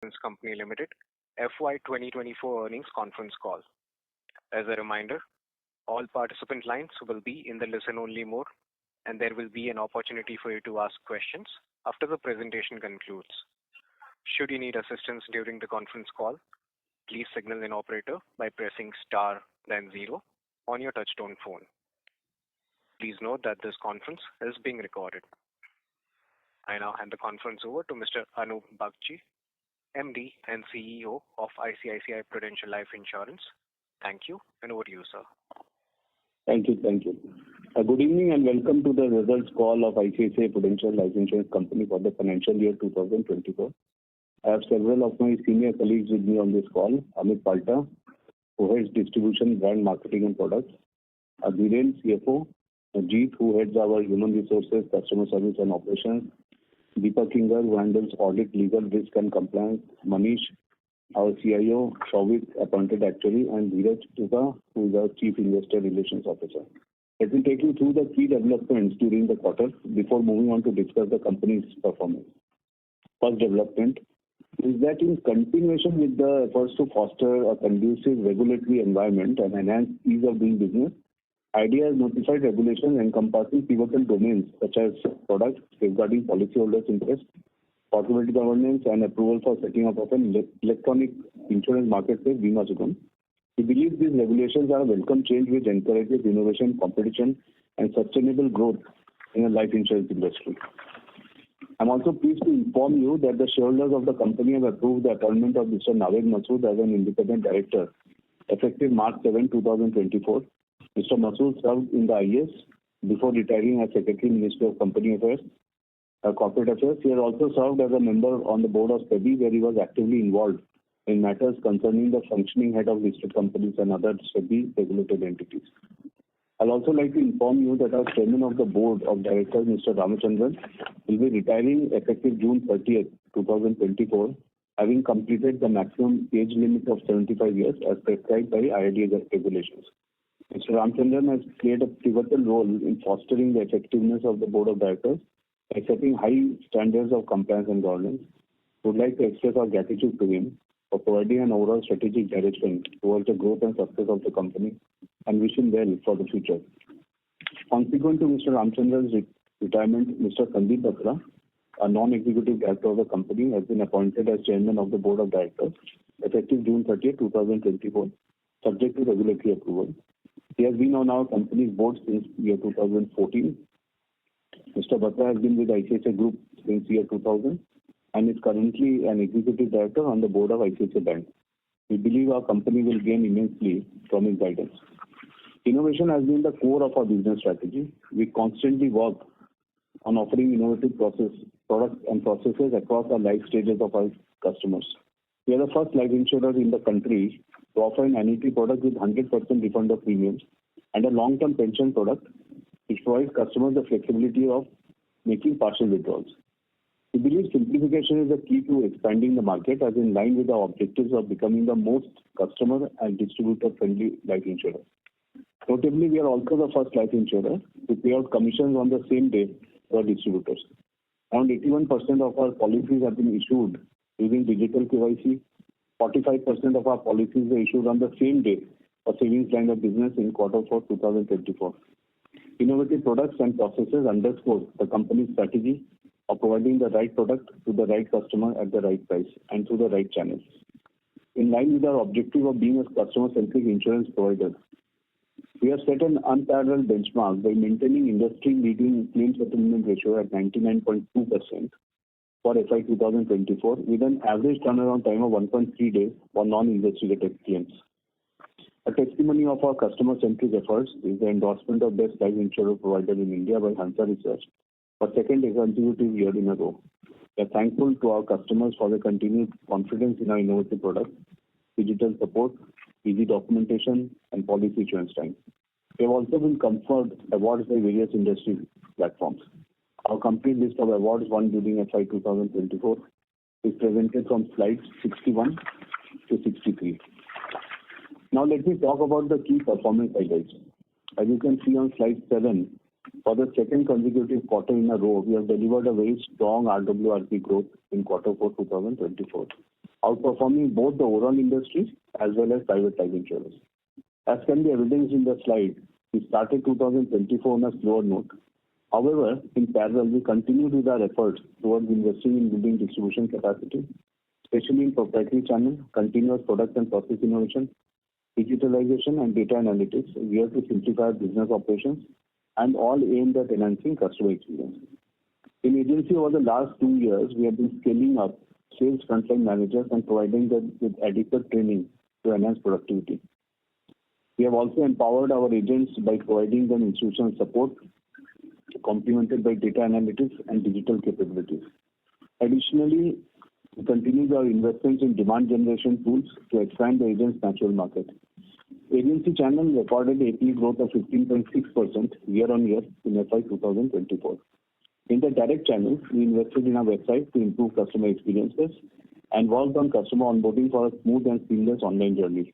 Insurance Company Limited FY 2024 earnings conference call. As a reminder, all participant lines will be in the listen-only mode, and there will be an opportunity for you to ask questions after the presentation concludes. Should you need assistance during the conference call, please signal an operator by pressing star then 0 on your touchtone phone. Please note that this conference is being recorded. I now hand the conference over to Mr. Anup Bagchi, MD and CEO of ICICI Prudential Life Insurance. Thank you, and over to you, sir. Thank you. Good evening and welcome to the results call of ICICI Prudential Life Insurance Company for the financial year 2024. I have several of my senior colleagues with me on this call. Amit Palta, who heads Distribution, Brand Marketing and Products. Dhiren, CFO. Ajit, who heads our Human Resources, Customer Service and Operations. Deepak Kinger, who handles Audit, Legal, Risk and Compliance. Manish, our CIO. Shobit, Appointed Actuary. And Dheeraj Tuka, who is our Chief Investor Relations Officer. Let me take you through the key developments during the quarter before moving on to discuss the company's performance. First development is that in continuation with the efforts to foster a conducive regulatory environment and enhance ease of doing business, IDIA has notified regulations encompassing pivotal domains such as products, safeguarding policyholders' interest, possibility governance, and approval for setting up of an electronic insurance marketplace, Bima Sugam. We believe these regulations are a welcome change which encourages innovation, competition, and sustainable growth in the life insurance industry. I'm also pleased to inform you that the shareholders of the company have approved the appointment of Mr. Naved Masood as an independent director effective March 7, 2024. Mr. Masood served in the IAS before retiring as Secretary, Ministry of Company Affairs, Corporate Affairs. He has also served as a member on the board of SEBI, where he was actively involved in matters concerning the functioning head of listed companies and other SEBI regulated entities. I'll also like to inform you that our Chairman of the Board of Directors, Mr. Ramachandran, will be retiring effective June 30th, 2024, having completed the maximum age limit of 75 years as prescribed by IRDAI regulations. Mr. Ramachandran has played a pivotal role in fostering the effectiveness of the Board of Directors by setting high standards of compliance and governance. We would like to express our gratitude to him for providing an overall strategic direction towards the growth and success of the company and wish him well for the future. Consequent to Mr. Ramachandran's retirement, Mr. Sandeep Batra, a non-executive director of the company, has been appointed as Chairman of the Board of Directors effective June 30, 2024, subject to regulatory approval. He has been on our company's board since year 2014. Mr. Batra has been with ICICI Group since year 2000 and is currently an executive director on the board of ICICI Bank. We believe our company will gain immensely from his guidance. Innovation has been the core of our business strategy. We constantly work on offering innovative products and processes across our life stages of our customers. We are the first life insurer in the country to offer an annuity product with 100% refund of premiums and a long-term pension product which provides customers the flexibility of making partial withdrawals. We believe simplification is the key to expanding the market, as in line with our objectives of becoming the most customer and distributor-friendly life insurer. Notably, we are also the first life insurer to pay out commissions on the same day to our distributors. Around 81% of our policies have been issued using digital KYC. 45% of our policies were issued on the same day for savings line of business in Q4 2024. Innovative products and processes underscore the company's strategy of providing the right product to the right customer at the right price and through the right channels. In line with our objective of being a customer-centric insurance provider, we have set an unparalleled benchmark by maintaining industry-leading claim settlement ratio at 99.2% for FY 2024, with an average turnaround time of 1.3 days for non-investigated claims. A testimony of our customer-centric efforts is the endorsement of Best Life Insurer Provider in India by Hansa Research for second consecutive year in a row. We are thankful to our customers for their continued confidence in our innovative products, digital support, easy documentation, and policy issuance time. We have also been conferred awards by various industry platforms. Our complete list of awards won during FY 2024 is presented from slides 61 to 63. Now let me talk about the key performance highlights. As you can see on slide 7, for the second consecutive quarter in a row, we have delivered a very strong RWRP growth in Q4 2024. outperforming both the overall industry as well as private life insurers. As can be evidenced in the slide, we started 2024 on a slower note. However, in parallel, we continued with our efforts towards investing in building distribution capacity, especially in proprietary channel, continuous product and process innovation, digitalization and data analytics, geared to simplify our business operations, and all aimed at enhancing customer experience. In agency over the last 2 years, we have been scaling up sales frontline managers and providing them with adequate training to enhance productivity. We have also empowered our agents by providing them institutional support, complemented by data analytics and digital capabilities. Additionally, we continue our investments in demand generation tools to expand the agent's natural market. Agency channel recorded AP growth of 15.6% year-on-year in FY 2024. In the direct channel, we invested in our website to improve customer experiences and worked on customer onboarding for a smooth and seamless online journey.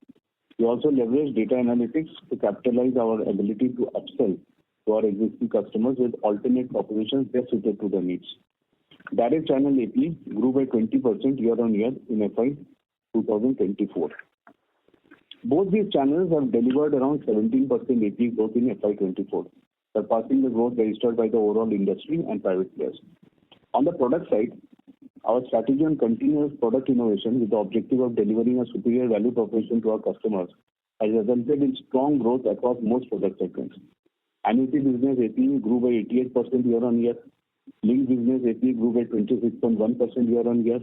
We also leveraged data analytics to capitalize our ability to upsell to our existing customers with alternate propositions best suited to their needs. Direct channel AP grew by 20% year-on-year in FY 2024. Both these channels have delivered around 17% AP growth in FY 24, surpassing the growth registered by the overall industry and private players. On the product side, our strategy on continuous product innovation with the objective of delivering a superior value proposition to our customers has resulted in strong growth across most product segments. Annuity business AP grew by 88% year-on-year, linked business AP grew by 26.1% year-on-year,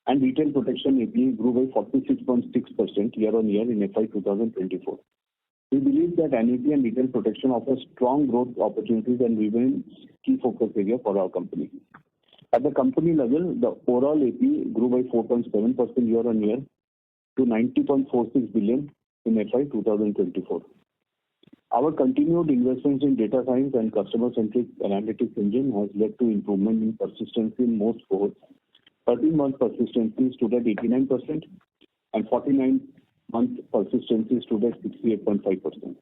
and retail protection AP grew by 46.6% year-on-year in FY 2024. We believe that annuity and retail protection offer strong growth opportunities and remain key focus area for our company. At the company level, the overall AP grew by 4.7% year-on-year to 90.46 billion in FY 2024. Our continued investments in data science and customer-centric analytics engine has led to improvement in persistency in most cohorts. 13-month persistency stood at 89% and 49-month persistency stood at 68.5%.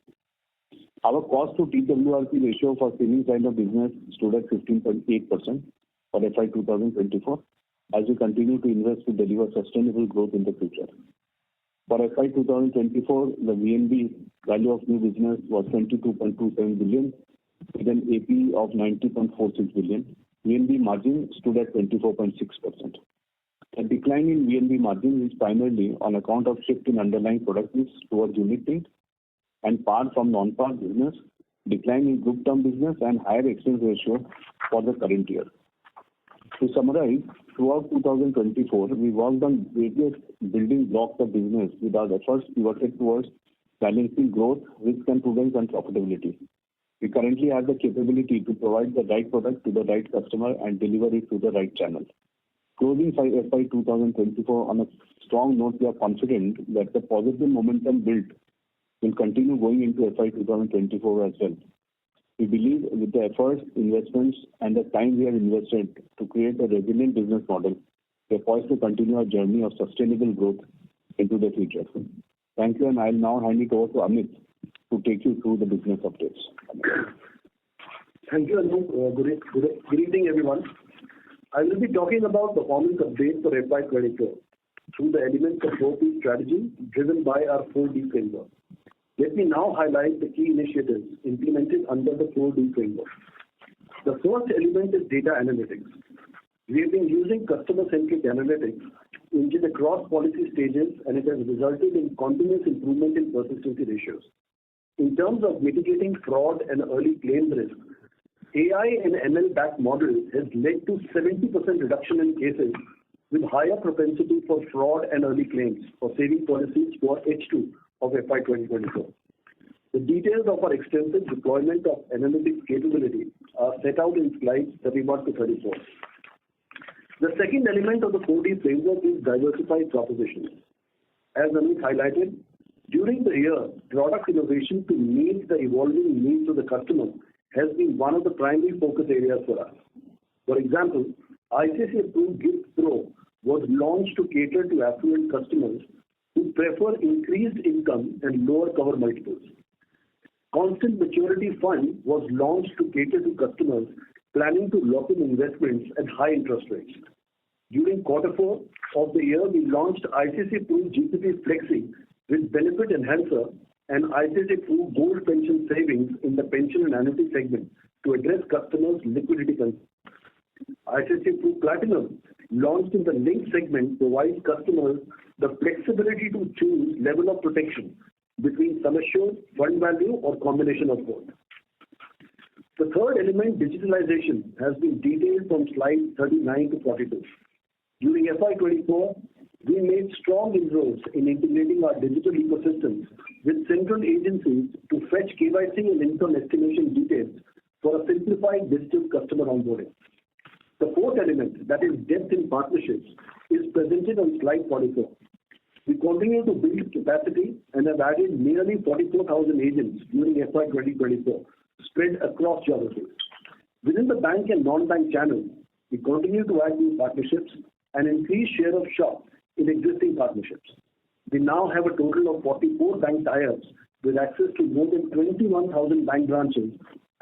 Our cost to TWRP ratio for savings line of business stood at 15.8% for FY 2024 as we continue to invest to deliver sustainable growth in the future. For FY 2024, the VNB value of new business was 22.27 billion with an AP of 90.46 billion. VNB margin stood at 24.6%. A decline in VNB margin is primarily on account of shift in underlying product mix towards unit-linked and par from non-par business, decline in group term business, and higher expense ratio for the current year. To summarize, throughout 2024, we worked on various building blocks of business with our efforts pivoted towards balancing growth, risk and prudence, and profitability. We currently have the capability to provide the right product to the right customer and deliver it to the right channel. Closing FY 2024 on a strong note, we are confident that the positive momentum built will continue going into FY 2024 as well. We believe with the efforts, investments, and the time we have invested to create a resilient business model, we are poised to continue our journey of sustainable growth into the future. Thank you, and I'll now hand it over to Amit to take you through the business updates. Thank you, Anup. Good evening, everyone. I will be talking about performance updates for FY24 through the elements of 4P strategy driven by our 4D framework. Let me now highlight the key initiatives implemented under the 4D framework. The first element is data analytics. We have been using customer-centric analytics engine across policy stages, and it has resulted in continuous improvement in persistency ratios. In terms of mitigating fraud and early claims risk, AI and ML-backed model has led to 70% reduction in cases with higher propensity for fraud and early claims for saving policies for H2 of FY 2024. The details of our extensive deployment of analytics capability are set out in slides 31 to 34. The second element of the 4D framework is diversified propositions. As Anup highlighted, during the year, product innovation to meet the evolving needs of the customer has been one of the primary focus areas for us. For example, ICICI Pru Gift Pro was launched to cater to affluent customers who prefer increased income and lower cover multiples. Constant Maturity Fund was launched to cater to customers planning to lock in investments at high interest rates. During Q4 of the year, we launched ICICI Pru GPP Flexi with Benefit Enhancer and ICICI Pru Gold Pension Savings in the pension and annuity segment to address customers' liquidity concerns. ICICI Pru Platinum, launched in the linked segment, provides customers the flexibility to choose level of protection between sum assured, fund value, or combination of both. The third element, digitalization, has been detailed from slides 39 to 42. During FY24, we made strong inroads in integrating our digital ecosystems with central agencies to fetch KYC and income estimation details for a simplified digital customer onboarding. The fourth element, that is depth in partnerships, is presented on slide 44. We continue to build capacity and have added nearly 44,000 agents during FY 2024, spread across geographies. Within the bank and non-bank channels, we continue to add new partnerships and increase share of shop in existing partnerships. We now have a total of 44 bank tie-ups with access to more than 21,000 bank branches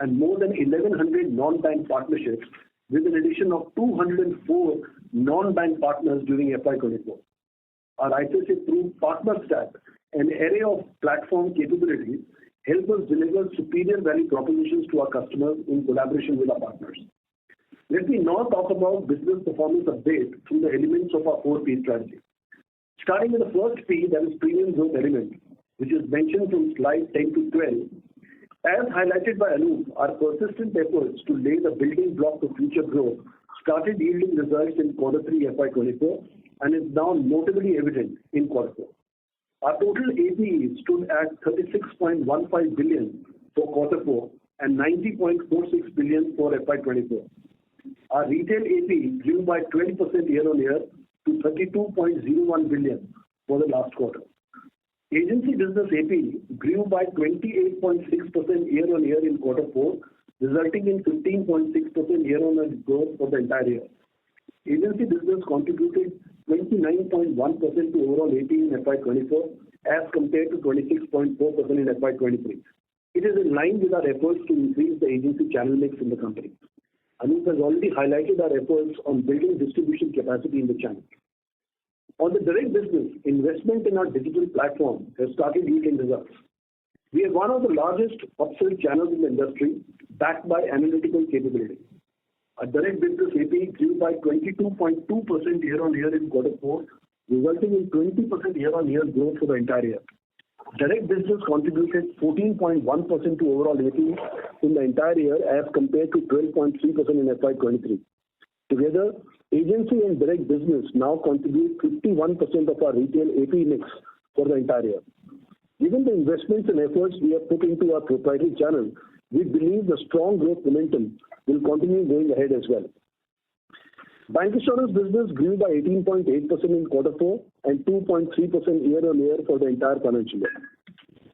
and more than 1,100 non-bank partnerships, with an addition of 204 non-bank partners during FY24. Our ICICI Pru Partner Stack, an array of platform capabilities, help us deliver superior value propositions to our customers in collaboration with our partners. Let me now talk about business performance update through the elements of our 4P strategy. Starting with the first P, that is premium growth element, which is mentioned from slide 10 to 12. As highlighted by Anup, our persistent efforts to lay the building block of future growth started yielding results in Q3 FY24 and is now notably evident in Q4. Our total APE stood at 36.15 billion for Q4 and 90.46 billion for FY24. Our retail APE grew by 12% year-on-year to 32.01 billion for the last quarter. Agency business APE grew by 28.6% year-on-year in Q4, resulting in 15.6% year-on-year growth for the entire year. Agency business contributed 29.1% to overall APE in FY24 as compared to 26.4% in FY23. It is in line with our efforts to increase the agency channel mix in the company. Anup has already highlighted our efforts on building distribution capacity in the channel. On the direct business, investment in our digital platform has started yielding results. We are one of the largest upsell channels in the industry, backed by analytical capability. Our direct business APE grew by 22.2% year-on-year in Q4, resulting in 20% year-on-year growth for the entire year. Direct business contributed 14.1% to overall APE in the entire year as compared to 12.3% in FY23. Together, agency and direct business now contribute 51% of our retail APE mix for the entire year. Given the investments and efforts we have put into our proprietary channel, we believe the strong growth momentum will continue going ahead as well. Bancassurance business grew by 18.8% in Q4 and 2.3% year-on-year for the entire financial year.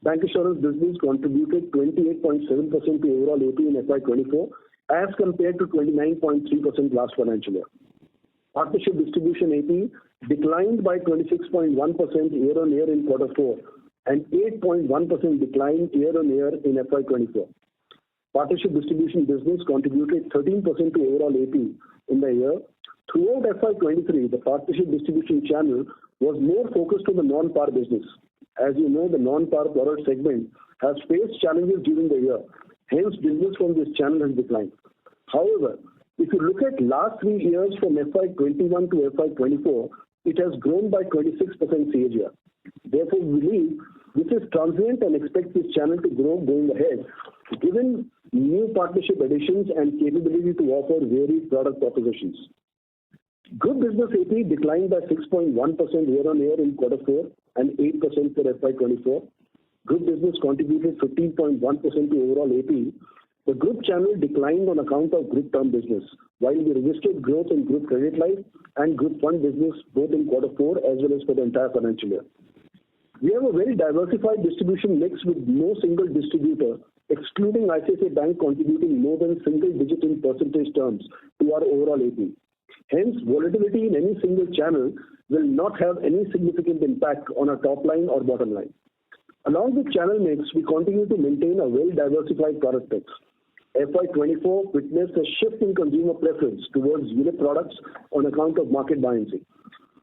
Bancassurance business contributed 28.7% to overall APE in FY24 as compared to 29.3% last financial year. Partnership distribution APE declined by 26.1% year-on-year in Q4 and 8.1% decline year-on-year in FY24. Partnership distribution business contributed 13% to overall APE in the year. Throughout FY23, the partnership distribution channel was more focused on the non-par business. As you know, the non-par product segment has faced challenges during the year. Hence, business from this channel has declined. However, if you look at last 3 years from FY21 to FY24, it has grown by 26% CAGR. Therefore, we believe this is transient and expect this channel to grow going ahead, given new partnership additions and capability to offer varied product propositions. Group business APE declined by 6.1% year-on-year in Q4 and 8% for FY24. Group business contributed 15.1% to overall APE. The group channel declined on account of group term business, while we registered growth in group credit life and group fund business both in Q4 as well as for the entire financial year. We have a very diversified distribution mix with no single distributor, excluding ICICI Bank, contributing more than single digit in percentage terms to our overall APE. Hence, volatility in any single channel will not have any significant impact on our top line or bottom line. Along with channel mix, we continue to maintain a well-diversified product mix. FY24 witnessed a shift in consumer preference towards unit products on account of market buoyancy.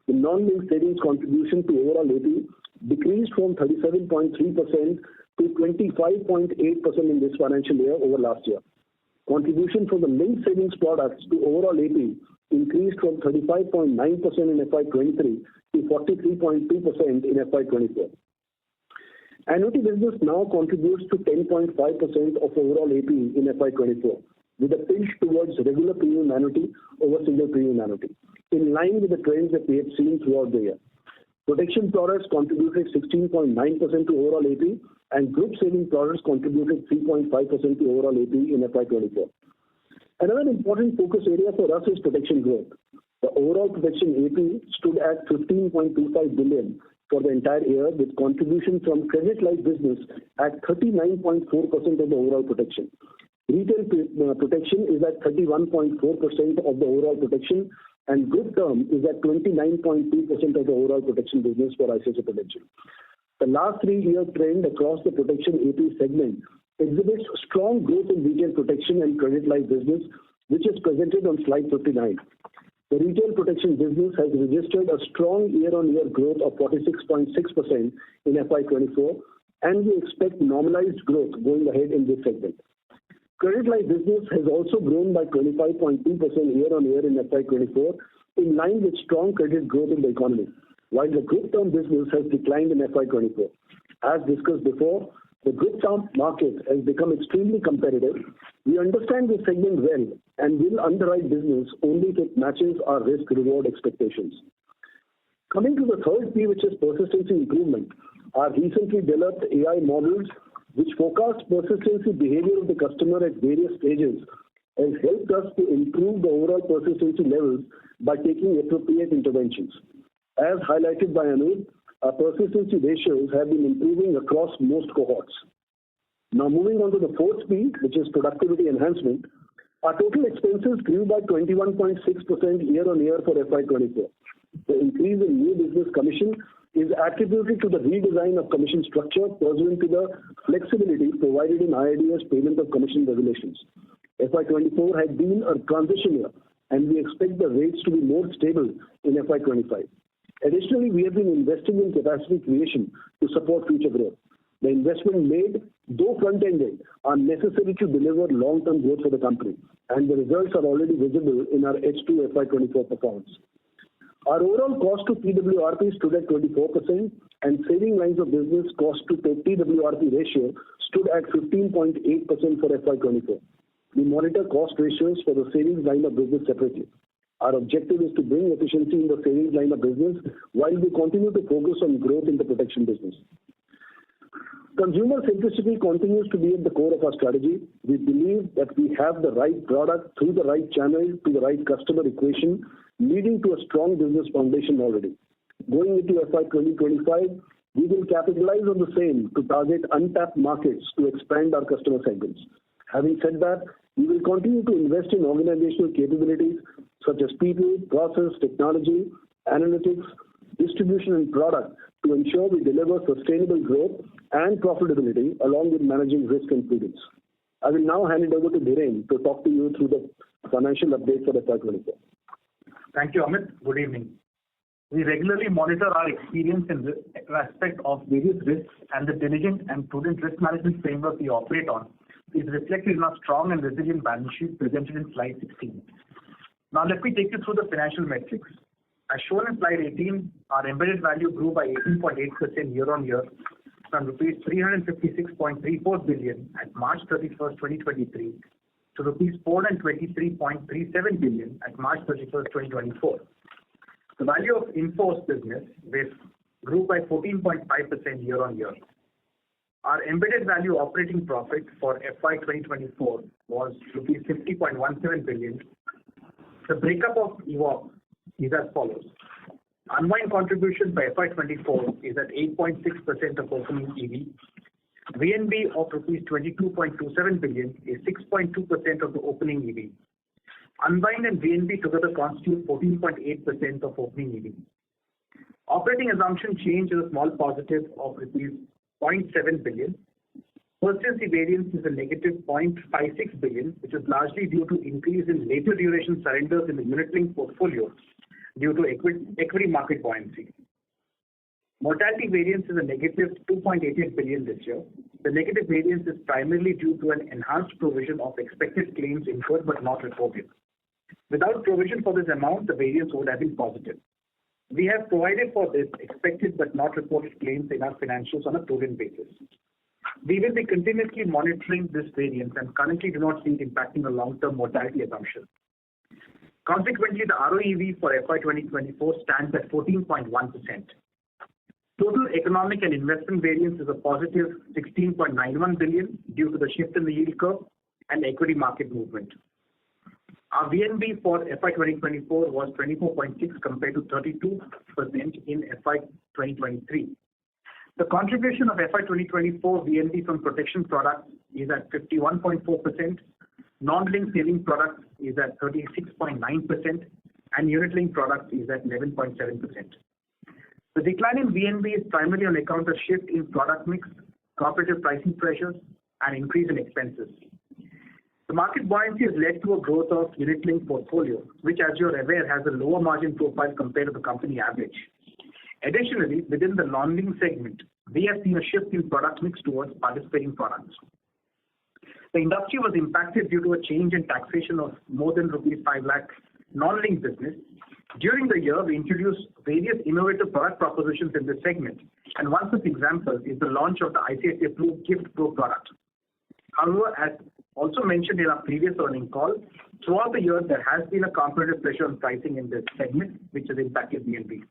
The non-linked savings contribution to overall AP decreased from 37.3% to 25.8% in this financial year over last year. Contribution from the linked savings products to overall AP increased from 35.9% in FY23 to 43.2% in FY24. Annuity business now contributes to 10.5% of overall AP in FY24, with a pinch towards regular premium annuity over single premium annuity, in line with the trends that we have seen throughout the year. Protection products contributed 16.9% to overall AP, and group saving products contributed 3.5% to overall AP in FY24. Another important focus area for us is protection growth. The overall protection AP stood at 15.25 billion for the entire year, with contribution from credit life business at 39.4% of the overall protection. Retail protection is at 31.4% of the overall protection, and group term is at 29.2% of the overall protection business for ICICI Prudential. The last 3-year trend across the protection AP segment exhibits strong growth in retail protection and credit life business, which is presented on slide 59. The retail protection business has registered a strong year-on-year growth of 46.6% in FY24, and we expect normalized growth going ahead in this segment. Credit life business has also grown by 25.2% year-on-year in FY24, in line with strong credit growth in the economy, while the group term business has declined in FY24. As discussed before, the group term market has become extremely competitive. We understand this segment well and will underwrite business only if it matches our risk-reward expectations. Coming to the third P, which is persistency improvement, our recently developed AI models, which forecast persistency behavior of the customer at various stages, has helped us to improve the overall persistency levels by taking appropriate interventions. As highlighted by Anup, our persistency ratios have been improving across most cohorts. Now moving on to the fourth P, which is productivity enhancement, our total expenses grew by 21.6% year-on-year for FY24. The increase in new business commission is attributed to the redesign of commission structure pursuant to the flexibility provided in IRDAI's payment of commission regulations. FY24 had been a transition year, and we expect the rates to be more stable in FY25. Additionally, we have been investing in capacity creation to support future growth. The investment made, though front-ended, are necessary to deliver long-term growth for the company, and the results are already visible in our H2 FY24 performance. Our overall cost to PWRP stood at 24%, and saving lines of business cost to PWRP ratio stood at 15.8% for FY24. We monitor cost ratios for the savings line of business separately. Our objective is to bring efficiency in the savings line of business while we continue to focus on growth in the protection business. Consumer centricity continues to be at the core of our strategy. We believe that we have the right product through the right channel to the right customer equation, leading to a strong business foundation already. Going into FY 2025, we will capitalize on the same to target untapped markets to expand our customer segments. Having said that, we will continue to invest in organizational capabilities such as people, process, technology, analytics, distribution, and product to ensure we deliver sustainable growth and profitability along with managing risk and prudence. I will now hand it over to Dhiren to talk to you through the financial update for FY24. Thank you, Amit. Good evening. We regularly monitor our experience in respect of various risks, and the diligent and prudent risk management framework we operate on is reflected in our strong and resilient balance sheet presented in slide 16. Now let me take you through the financial metrics. As shown in slide 18, our embedded value grew by 18.8% year-on-year from rupees 356.34 billion at March 31st, 2023 to rupees 423.37 billion at March 31st, 2024. The value of in-force business grew by 14.5% year-on-year. Our embedded value operating profit for FY 2024 was rupees 50.17 billion. The breakup of EVOP is as follows. Unwind contribution by FY24 is at 8.6% of opening EV. VNB of rupees 22.27 billion is 6.2% of the opening EV. Unwind and VNB together constitute 14.8% of opening EV. Operating assumption change is a small positive of rupees 0.7 billion. Persistency variance is a negative 0.56 billion, which is largely due to increase in later duration surrenders in the unit-linked portfolio due to equity market buoyancy. Mortality variance is a negative 2.88 billion this year. The negative variance is primarily due to an enhanced provision of expected claims incurred but not reported. Without provision for this amount, the variance would have been positive. We have provided for this expected but not reported claims in our financials on a prudent basis. We will be continuously monitoring this variance and currently do not see it impacting the long-term mortality assumption. Consequently, the ROEV for FY 2024 stands at 14.1%. Total economic and investment variance is a positive 16.91 billion due to the shift in the yield curve and equity market movement. Our VNB for FY 2024 was 24.6 compared to 32% in FY 2023. The contribution of FY 2024 VNB from protection products is at 51.4%, non-linked saving products is at 36.9%, and unit-linked products is at 11.7%. The decline in VNB is primarily on account of shift in product mix, competitive pricing pressures, and increase in expenses. The market buoyancy has led to a growth of unit-linked portfolio, which, as you're aware, has a lower margin profile compared to the company average. Additionally, within the non-linked segment, we have seen a shift in product mix towards participating products. The industry was impacted due to a change in taxation of more than rupees 5 lakh non-linked business. During the year, we introduced various innovative product propositions in this segment, and one such example is the launch of the ICICI Gift Pro product. However, as also mentioned in our previous earnings call, throughout the year there has been a competitive pressure on pricing in this segment, which has impacted VNB.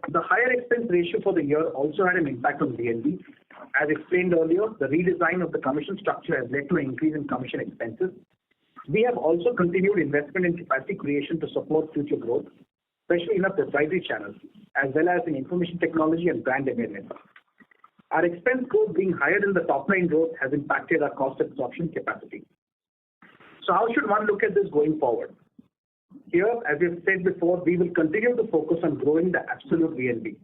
The higher expense ratio for the year also had an impact on VNB. As explained earlier, the redesign of the commission structure has led to an increase in commission expenses. We have also continued investment in capacity creation to support future growth, especially in our proprietary channels, as well as in information technology and brand awareness. Our expense growth being higher than the top line growth has impacted our cost absorption capacity. So how should one look at this going forward? Here, as we have said before, we will continue to focus on growing the absolute VNB.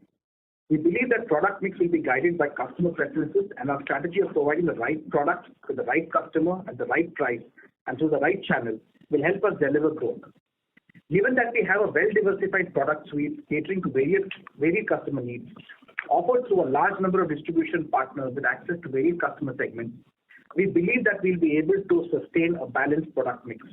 We believe that product mix will be guided by customer preferences, and our strategy of providing the right product to the right customer at the right price and through the right channel will help us deliver growth. Given that we have a well-diversified product suite catering to varied customer needs, offered through a large number of distribution partners with access to varied customer segments, we believe that we'll be able to sustain a balanced product mix.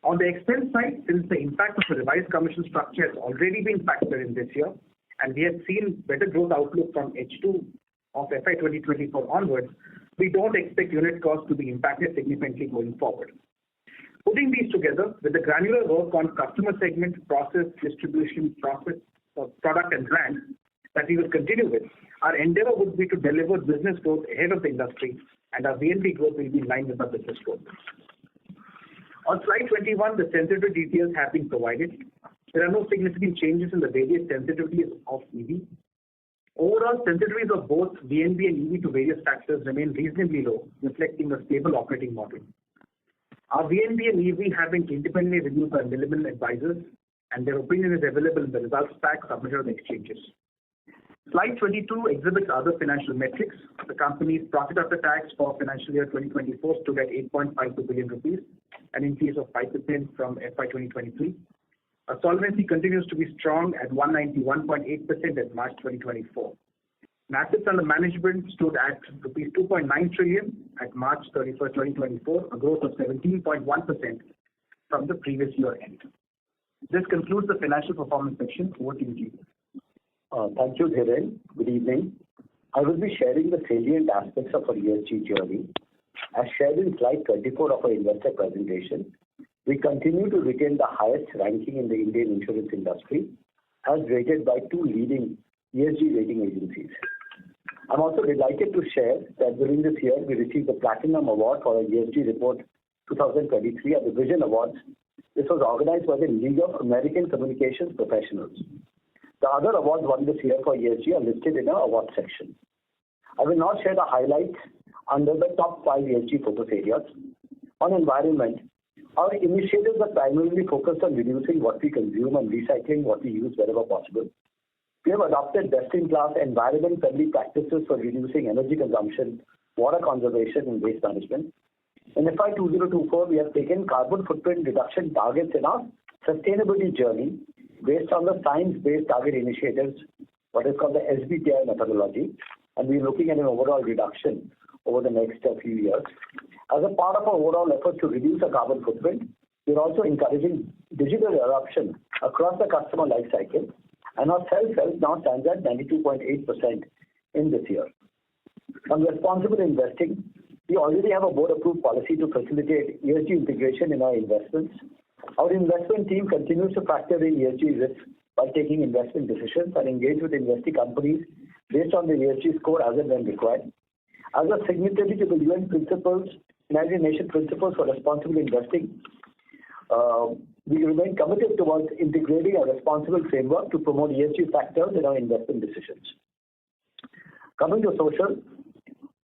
On the expense side, since the impact of the revised commission structure has already been factored in this year, and we have seen better growth outlook from H2 of FY 2024 onwards, we don't expect unit costs to be impacted significantly going forward. Putting these together with the granular work on customer segment, process, distribution, product and brand that we will continue with, our endeavor would be to deliver business growth ahead of the industry, and our VNB growth will be in line with our business growth. On slide 21, the sensitivity details have been provided. There are no significant changes in the various sensitivities of EV. Overall, sensitivities of both VNB and EV to various factors remain reasonably low, reflecting a stable operating model. Our VNB and EV have been independently reviewed by independent advisors, and their opinion is available in the results pack submitted on the exchanges. Slide 22 exhibits other financial metrics. The company's profit after tax for financial year 2024 stood at 8.52 billion rupees, an increase of 5% from FY 2023. Our solvency continues to be strong at 191.8% at March 2024. Assets under management stood at rupees 2.9 trillion at March 31, 2024, a growth of 17.1% from the previous year end. This concludes the financial performance section. Over to you, Thank you, Dhiren. Good evening. I will be sharing the salient aspects of our ESG journey. As shared in slide 24 of our investor presentation, we continue to retain the highest ranking in the Indian insurance industry, as rated by two leading ESG rating agencies. I'm also delighted to share that during this year, we received the Platinum Award for our ESG Report 2023 at the Vision Awards. This was organized by the League of American Communications Professionals. The other awards won this year for ESG are listed in our award section. I will now share the highlights under the top 5 ESG focus areas. On environment, our initiatives are primarily focused on reducing what we consume and recycling what we use wherever possible. We have have adopted best-in-class environment-friendly practices for reducing energy consumption, water conservation, and waste management. In FY 2024, we have taken carbon footprint reduction targets in our sustainability journey based on the Science-Based Target Initiative's, what is called the SBTi methodology, and we're looking at an overall reduction over the next few years. As a part of our overall effort to reduce our carbon footprint, we're also encouraging digital adoption across the customer life cycle, and our self-help now stands at 92.8% in this year. On responsible investing, we already have a board-approved policy to facilitate ESG integration in our investments. Our investment team continues to factor in ESG risks by taking investment decisions and engage with investing companies based on the ESG score as and when required. As a signatory to the United Nations Principles for Responsible Investing, we remain committed towards integrating a responsible framework to promote ESG factors in our investment decisions. Coming to social,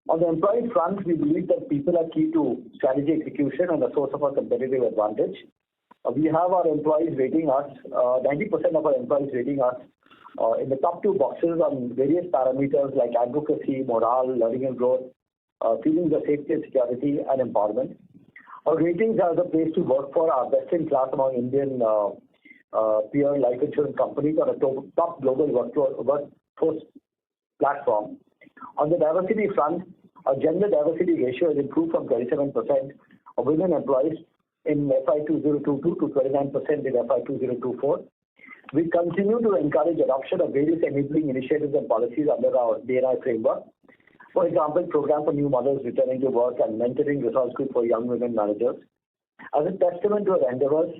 on the employee front, we believe that people are key to strategy execution and a source of our competitive advantage. We have our employees rating us, 90% of our employees rating us in the top 2 boxes on various parameters like advocacy, morale, learning and growth, feelings of safety and security, and empowerment. Our ratings are the place to work for our best-in-class among Indian peer life insurance companies on a top global workforce platform. On the diversity front, our gender diversity ratio has improved from 27% of women employees in FY 2022 to 29% in FY 2024. We continue to encourage adoption of various enabling initiatives and policies under our DNI framework. For example, program for new mothers returning to work and mentoring resource group for young women managers. As a testament to our endeavors,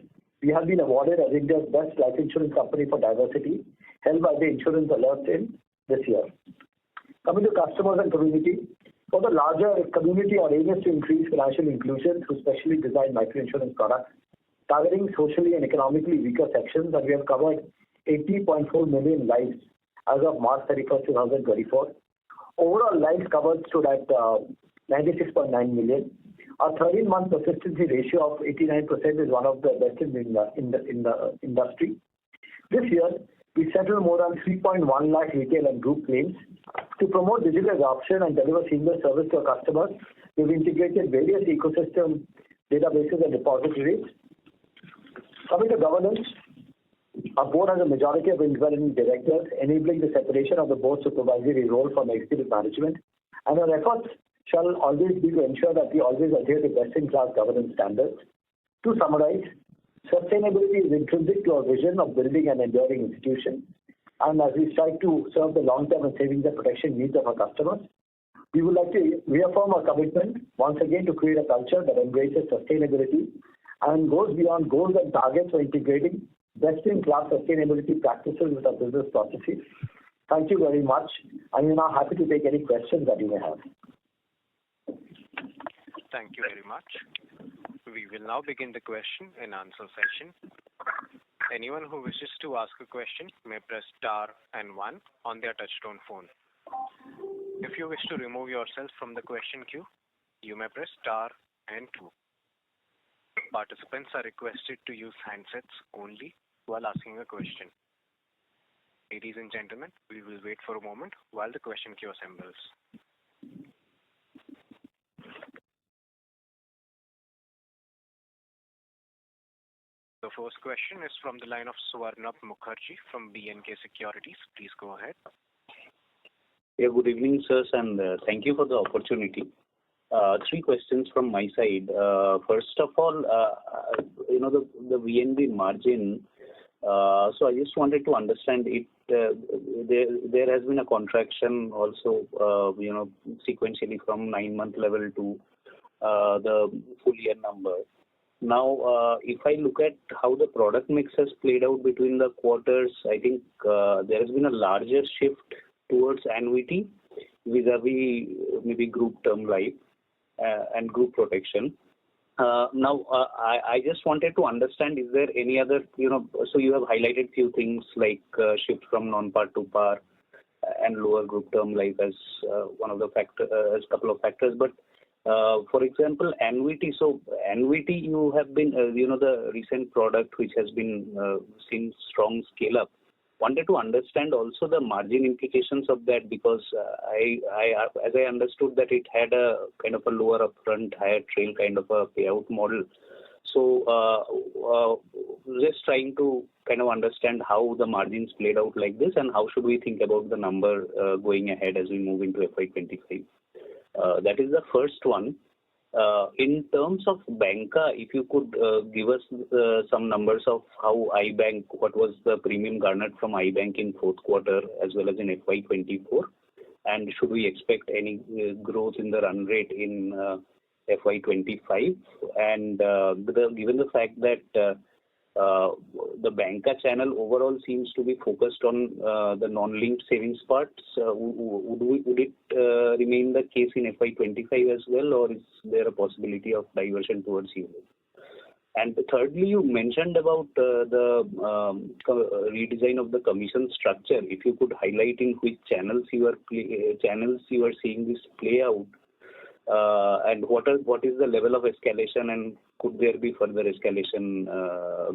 we have been awarded as India's best life insurance company for diversity, held by the Insurance Alert in this year. Coming to customers and community, for the larger community, our aim is to increase financial inclusion through specially designed microinsurance products, targeting socially and economically weaker sections, and we have covered 80.4 million lives as of March 31, 2024. Overall lives covered stood at 96.9 million. Our 13-month persistency ratio of 89% is one of the best in the industry. This year, we settled more than 3.1 lakh retail and group claims. To promote digital adoption and deliver seamless service to our customers, we've integrated various ecosystem databases and repositories. Coming to governance, our board has a majority of independent directors, enabling the separation of the board supervisory role from executive management, and our efforts shall always be to ensure that we always adhere to best-in-class governance standards. To summarize, sustainability is intrinsic to our vision of building an enduring institution, and as we strive to serve the long-term and savings and protection needs of our customers, we would like to reaffirm our commitment once again to create a culture that embraces sustainability and goes beyond goals and targets for integrating best-in-class sustainability practices with our business processes. Thank you very much. I am now happy to take any questions that you may have. Thank you very much. We will now begin the question and answer session. Anyone who wishes to ask a question may press star and 1 on their touchtone phone. If you wish to remove yourself from the question queue, you may press star and 2. Participants are requested to use handsets only while asking a question. Ladies and gentlemen, we will wait for a moment while the question queue assembles. The first question is from the line of Swarnabh Mukherjee from B&K Securities. Please go ahead. Yeah, good evening, sirs, and thank you for the opportunity. 3 questions from my side. First of all, the VNB margin. So I just wanted to understand it. There has been a contraction also, sequentially from 9-month level to the full year number. Now, if I look at how the product mix has played out between the quarters, I think there has been a larger shift towards annuity vis-a-vis maybe group term life and group protection. Now, I just wanted to understand, is there any other, so you have highlighted few things like shift from non-par to par and lower group term life as one of the factors, as couple of factors. But for example, annuity. So annuity, you have been, the recent product which has been seeing strong scale up. wanted to understand also the margin implications of that, because as I understood that it had a kind of a lower upfront, higher trail kind of a payout model. So just trying to kind of understand how the margins played out like this, and how should we think about the number going ahead as we move into FY25. That is the first one. In terms of banca, if you could give us some numbers of how iBank, what was the premium garnered from iBank in fourth quarter as well as in FY24, and should we expect any growth in the run rate in FY25? And given the fact that the banca channel overall seems to be focused on the non-linked savings parts, would it remain the case in FY25 as well, or is there a possibility of diversion towards you? And thirdly, you mentioned about the redesign of the commission structure. If you could highlight in which channels you are seeing this play out, and what is the level of escalation, and could there be further escalation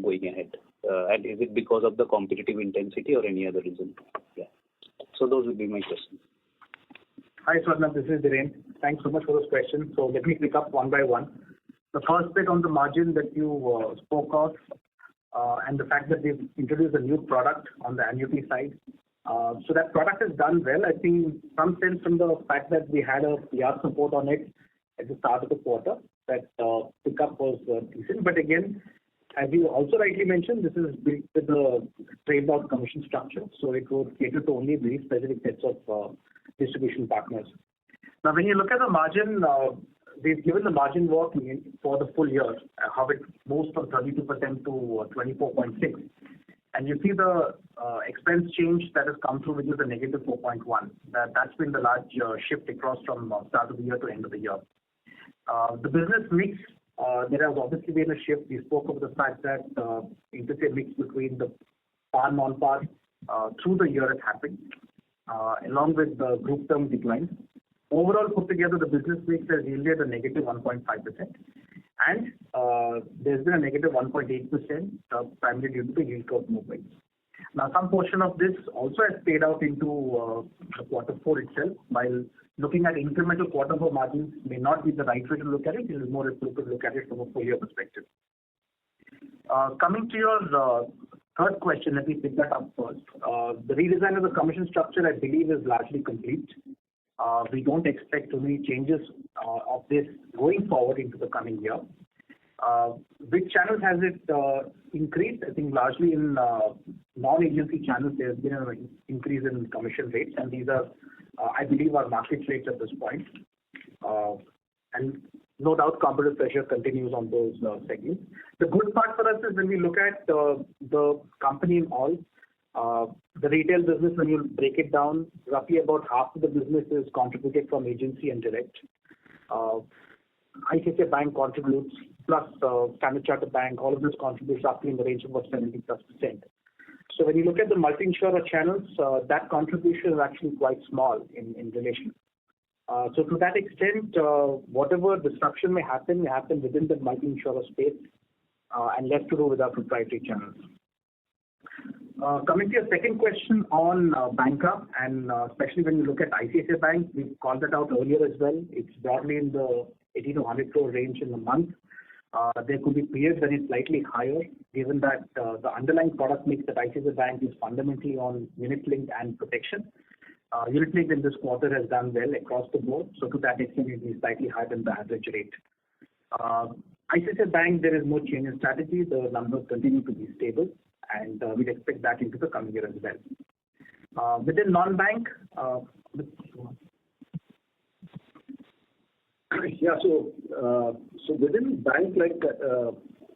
going ahead? And is it because of the competitive intensity or any other reason? Yeah. So those would be my questions. Hi, Swarnab, this is Dhiren. Thanks so much for those questions. So let me pick up one by one. The first bit on the margin that you spoke of, and the fact that we've introduced a new product on the annuity side. So that product has done well. I think some sense from the fact that we had a PR support on it at the start of the quarter, that pickup was decent. But again, as you also rightly mentioned, this is built with the trailed out commission structure, so it would cater to only very specific sets of distribution partners. Now, when you look at the margin, we've given the margin walk for the full year, how it moves from 32% to 24.6%. And you see the expense change that has come through, which is a negative 4.1. That's been the large shift across from start of the year to end of the year. The business mix, there has obviously been a shift. We spoke of the fact that interface mix between the par non-par through the year has happened, along with the group term decline. Overall, put together, the business mix has yielded a negative 1.5%. And there's been a negative 1.8%, primarily due to the yield curve movement. Now, some portion of this also has paid out into quarter four itself, while looking at incremental quarter four margins may not be the right way to look at it. It is more appropriate to look at it from a full year perspective. Coming to your third question, let me pick that up first. The redesign of the commission structure, I believe, is largely complete. We don't expect any changes of this going forward into the coming year. Which channels has it increased? I think largely in non-agency channels, there's been an increase in commission rates, and these are, I believe, our market rates at this point. And no doubt competitive pressure continues on those segments. The good part for us is when we look at the company in all, the retail business, when you break it down, roughly about half of the business is contributed from agency and direct. ICICI Bank contributes, plus Standard Chartered Bank, all of this contributes roughly in the range of about 70+%. So when you look at the multi-insurer channels, that contribution is actually quite small in relation. So to that extent, whatever disruption may happen within the multi-insurer space and less to do with our proprietary channels. Coming to your second question on banca, and especially when you look at ICICI Bank, we've called that out earlier as well. It's broadly in the 80 to 100 crore range in a month. There could be periods when it's slightly higher, given that the underlying product mix at ICICI Bank is fundamentally on unit-linked and protection. Unit-linked in this quarter has done well across the board, so to that extent it is slightly higher than the average rate. ICICI Bank, there is no change in strategy. The numbers continue to be stable, and we'd expect that into the coming year as well. Within non-bank, yeah, so within bank, like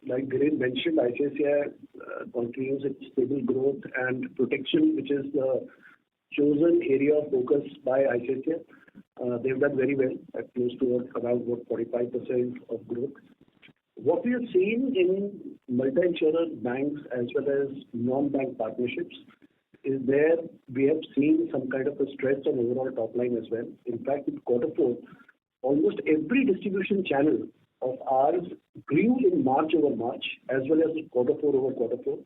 Dhiren mentioned, ICICI continues its stable growth, and protection, which is the chosen area of focus by ICICI, they've done very well at close to around 45% of growth. What we have seen in multi-insurer banks as well as non-bank partnerships is there we have seen some kind of a stress on overall top line as well. In fact, in quarter four, almost every distribution channel of ours grew in March over March as well as quarter 4 over quarter 4,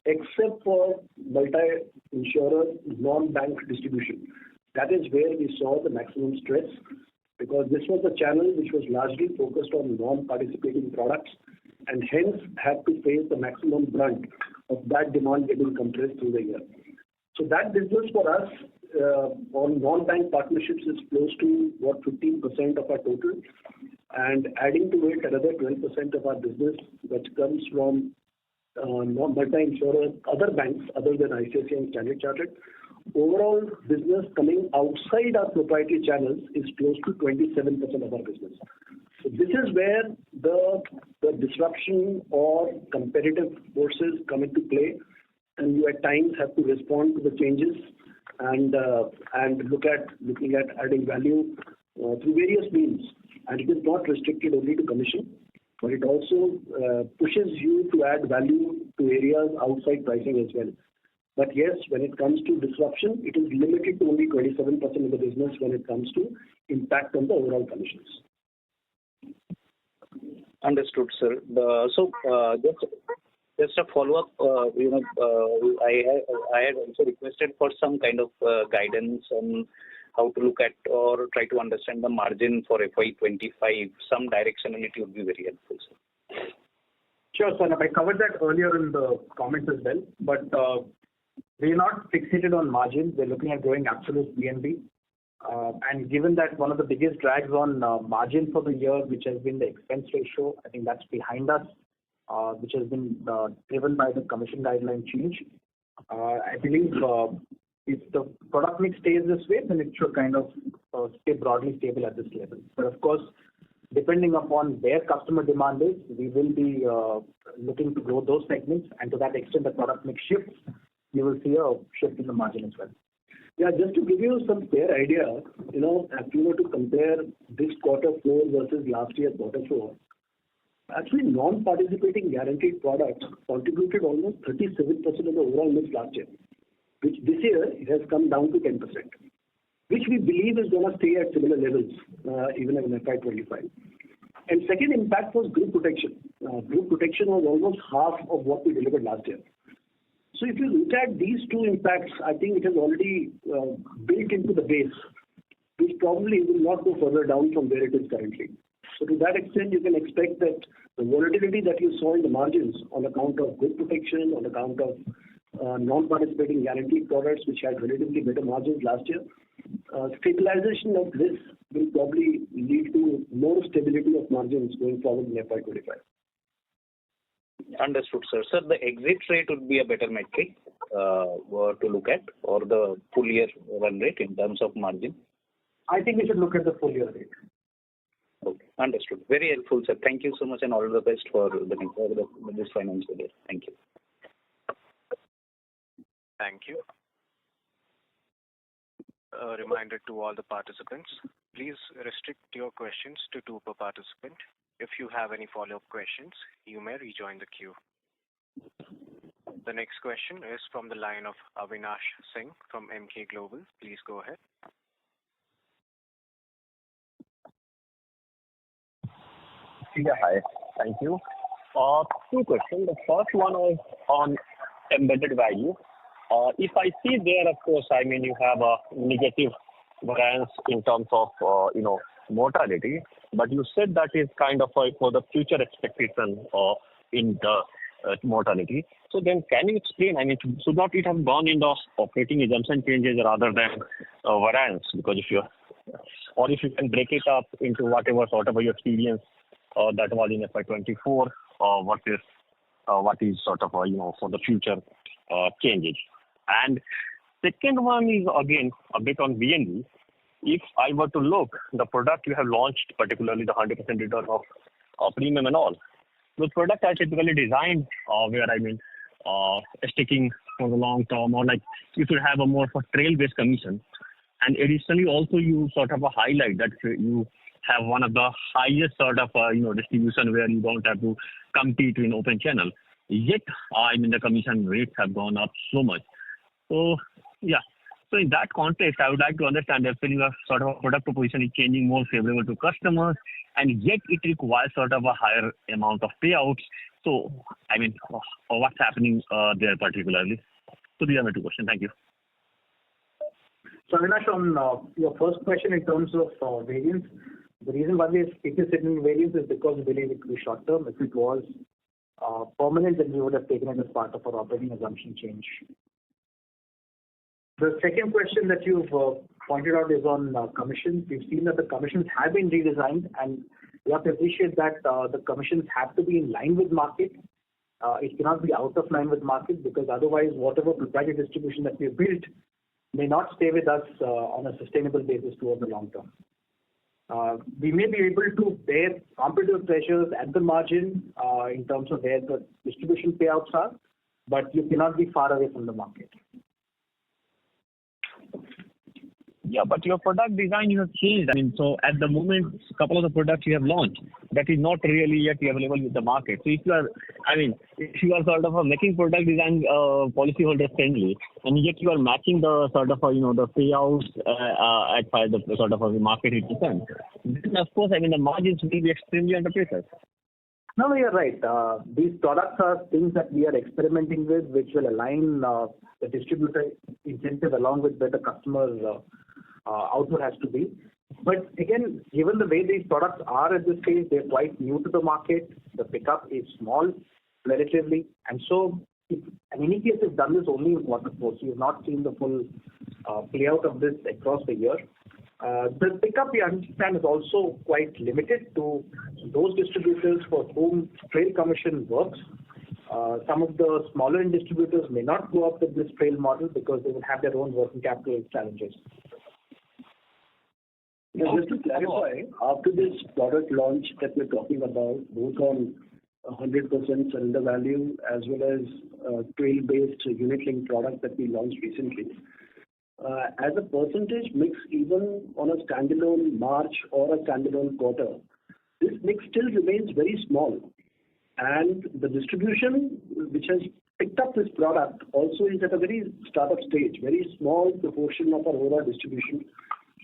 except for multi-insurer non-bank distribution. That is where we saw the maximum stress, because this was a channel which was largely focused on non-participating products and hence had to face the maximum brunt of that demand getting compressed through the year. So that business for us on non-bank partnerships is close to 15% of our total, and adding to it another 12% of our business that comes from multi-insurer, other banks other than ICICI and Standard Chartered. Overall business coming outside our proprietary channels is close to 27% of our business. So this is where the disruption or competitive forces come into play, and you at times have to respond to the changes and looking at adding value through various means. And it is not restricted only to commission, but it also pushes you to add value to areas outside pricing as well. But yes, when it comes to disruption, it is limited to only 27% of the business when it comes to impact on the overall commissions. Understood, sir. Just a follow-up. I had also requested for some kind of guidance on how to look at or try to understand the margin for FY25. Some directionality would be very helpful, sir. Sure, sir. I covered that earlier in the comments as well, but we're not fixated on margins. We're looking at growing absolute VNB. And given that one of the biggest drags on margin for the year, which has been the expense ratio, I think that's behind us, which has been driven by the commission guideline change. I believe if the product mix stays this way, then it should kind of stay broadly stable at this level. But of course, depending upon where customer demand is, we will be looking to grow those segments, and to that extent the product mix shifts, you will see a shift in the margin as well. Yeah, just to give you some fair idea, if you were to compare this quarter 4 versus last year quarter 4, actually non-participating guaranteed products contributed almost 37% of the overall mix last year, which this year it has come down to 10%, which we believe is going to stay at similar levels even in FY25. And second impact was group protection. Group protection was almost half of what we delivered last year. So if you look at these two impacts, I think it has already built into the base, which probably will not go further down from where it is currently. So to that extent, you can expect that the volatility that you saw in the margins on account of group protection, on account of non-participating guaranteed products, which had relatively better margins last year, stabilization of this will probably lead to more stability of margins going forward in FY25. Understood, sir. Sir, the exit rate would be a better metric to look at, or the full year run rate in terms of margin? I think we should look at the full year rate. Okay, understood. Very helpful, sir. Thank you so much, and all the best for this financial year. Thank you. Thank you. A reminder to all the participants, please restrict your questions to 2 per participant. If you have any follow-up questions, you may rejoin the queue. The next question is from the line of Avinash Singh from Emkay Global. Please go ahead. Yeah, hi. Thank you. 2 questions. The first one is on embedded value. If I see there, of course, you have a negative variance in terms of, mortality, but you said that is kind of for the future expectation in the mortality. So then can you explain, should not it have gone in the operating assumption changes rather than variance? Because if you can break it up into whatever sort of your experience that was in FY24, what is sort of, for the future changes. And second one is again a bit on VNB. If I were to look, the product you have launched, particularly the 100% return of premium and all, the product are typically designed where sticking for the long term, or like you should have a more of a trail-based commission. And additionally, also you sort of highlight that you have one of the highest sort of distribution where you don't have to compete in open channel. Yet, the commission rates have gone up so much. So, yeah. So in that context, I would like to understand if your sort of product proposition is changing more favorable to customers, and yet it requires sort of a higher amount of payouts. So, I mean, what's happening there particularly? So these are my two questions. Thank you. So Avinash, on your first question in terms of variance, the reason why it is sitting in variance is because we believe it will be short term. If it was permanent, then we would have taken it as part of our operating assumption change. The second question that you've pointed out is on commissions. We've seen that the commissions have been redesigned, and you have to appreciate that the commissions have to be in line with market. It cannot be out of line with market, because otherwise whatever proprietary distribution that we have built may not stay with us on a sustainable basis towards the long term. We may be able to bear competitive pressures at the margin in terms of where the distribution payouts are, but you cannot be far away from the market. Yeah, but your product design you have changed. I mean, so at the moment, a couple of the products you have launched that is not really yet available with the market. So if you are, I mean, if you are sort of making product design policyholder friendly, and yet you are matching the sort of the payouts at the sort of a market return, then of course, I mean, the margins will be extremely under pressure. No, you're right. These products are things that we are experimenting with, which will align the distributor incentive along with where the customer's output has to be. But again, given the way these products are at this stage, they're quite new to the market. The pickup is small, relatively, and so in any case, we've done this only in quarter 4, so you've not seen the full play out of this across the year. The pickup, we understand, is also quite limited to those distributors for whom trail commission works. Some of the smaller distributors may not go up with this trail model because they would have their own working capital challenges. Now, just to clarify, after this product launch that we're talking about, both on 100% surrender value as well as trail-based unit-linked product that we launched recently, as a percentage mix, even on a standalone March or a standalone quarter, this mix still remains very small. And the distribution which has picked up this product also is at a very startup stage. Very small proportion of our overall distribution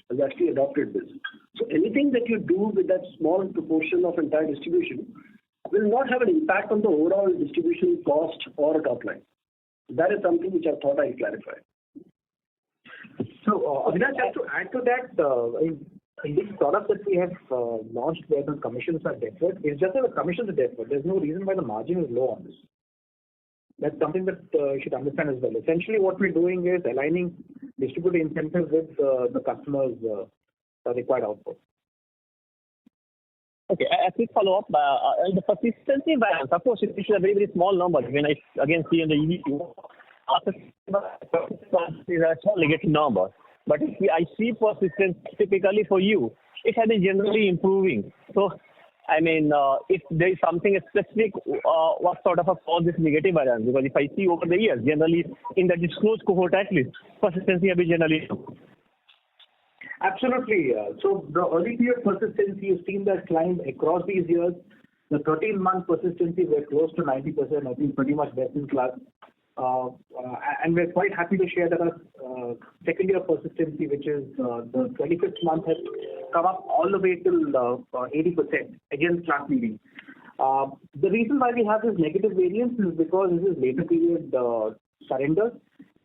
has actually adopted this. So anything that you do with that small proportion of entire distribution will not have an impact on the overall distribution cost or top line. That is something which I thought I'd clarify. So, Avinash, just to add to that, in these products that we have launched where the commissions are deferred, it's just that the commissions are deferred. There's no reason why the margin is low on this. That's something that you should understand as well. Essentially, what we're doing is aligning distributor incentives with the customer's required output. Okay, a quick follow-up. The persistency variance, of course, it is a very, very small number. When I again see in the EV2, is a small negative number. But if I see persistence typically for you, it has been generally improving. So, I mean, if there is something specific, what sort of a cause this negative variance? Because if I see over the years, generally in the disclosed cohort at least, persistency has been generally improved. Absolutely. So the early period persistency, you've seen that climb across these years. The 13-month persistency, we're close to 90%, I think pretty much best in class. And we're quite happy to share that our second year persistency, which is the 25th month, has come up all the way till 80% against class leading. The reason why we have this negative variance is because this is later period surrenders.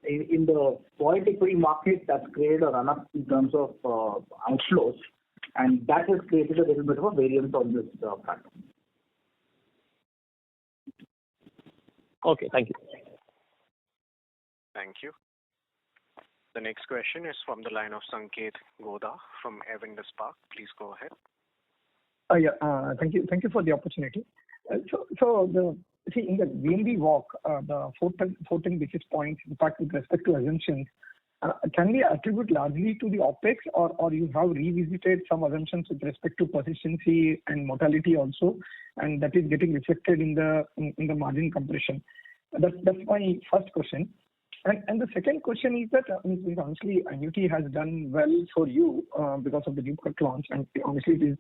In the point equity market, that's created a run-up in terms of outflows, and that has created a little bit of a variance on this front. Okay, thank you. Thank you. The next question is from the line of Sanket Godha from Avendus Spark. Please go ahead. Thank you. Thank you for the opportunity. In the VNB walk, the 14 basis points impact with respect to assumptions, can we attribute largely to the OPEX, or you have revisited some assumptions with respect to persistency and mortality also, and that is getting reflected in the margin compression? That's my first question. And the second question is that honestly, annuity has done well for you because of the new product launch, and honestly, it is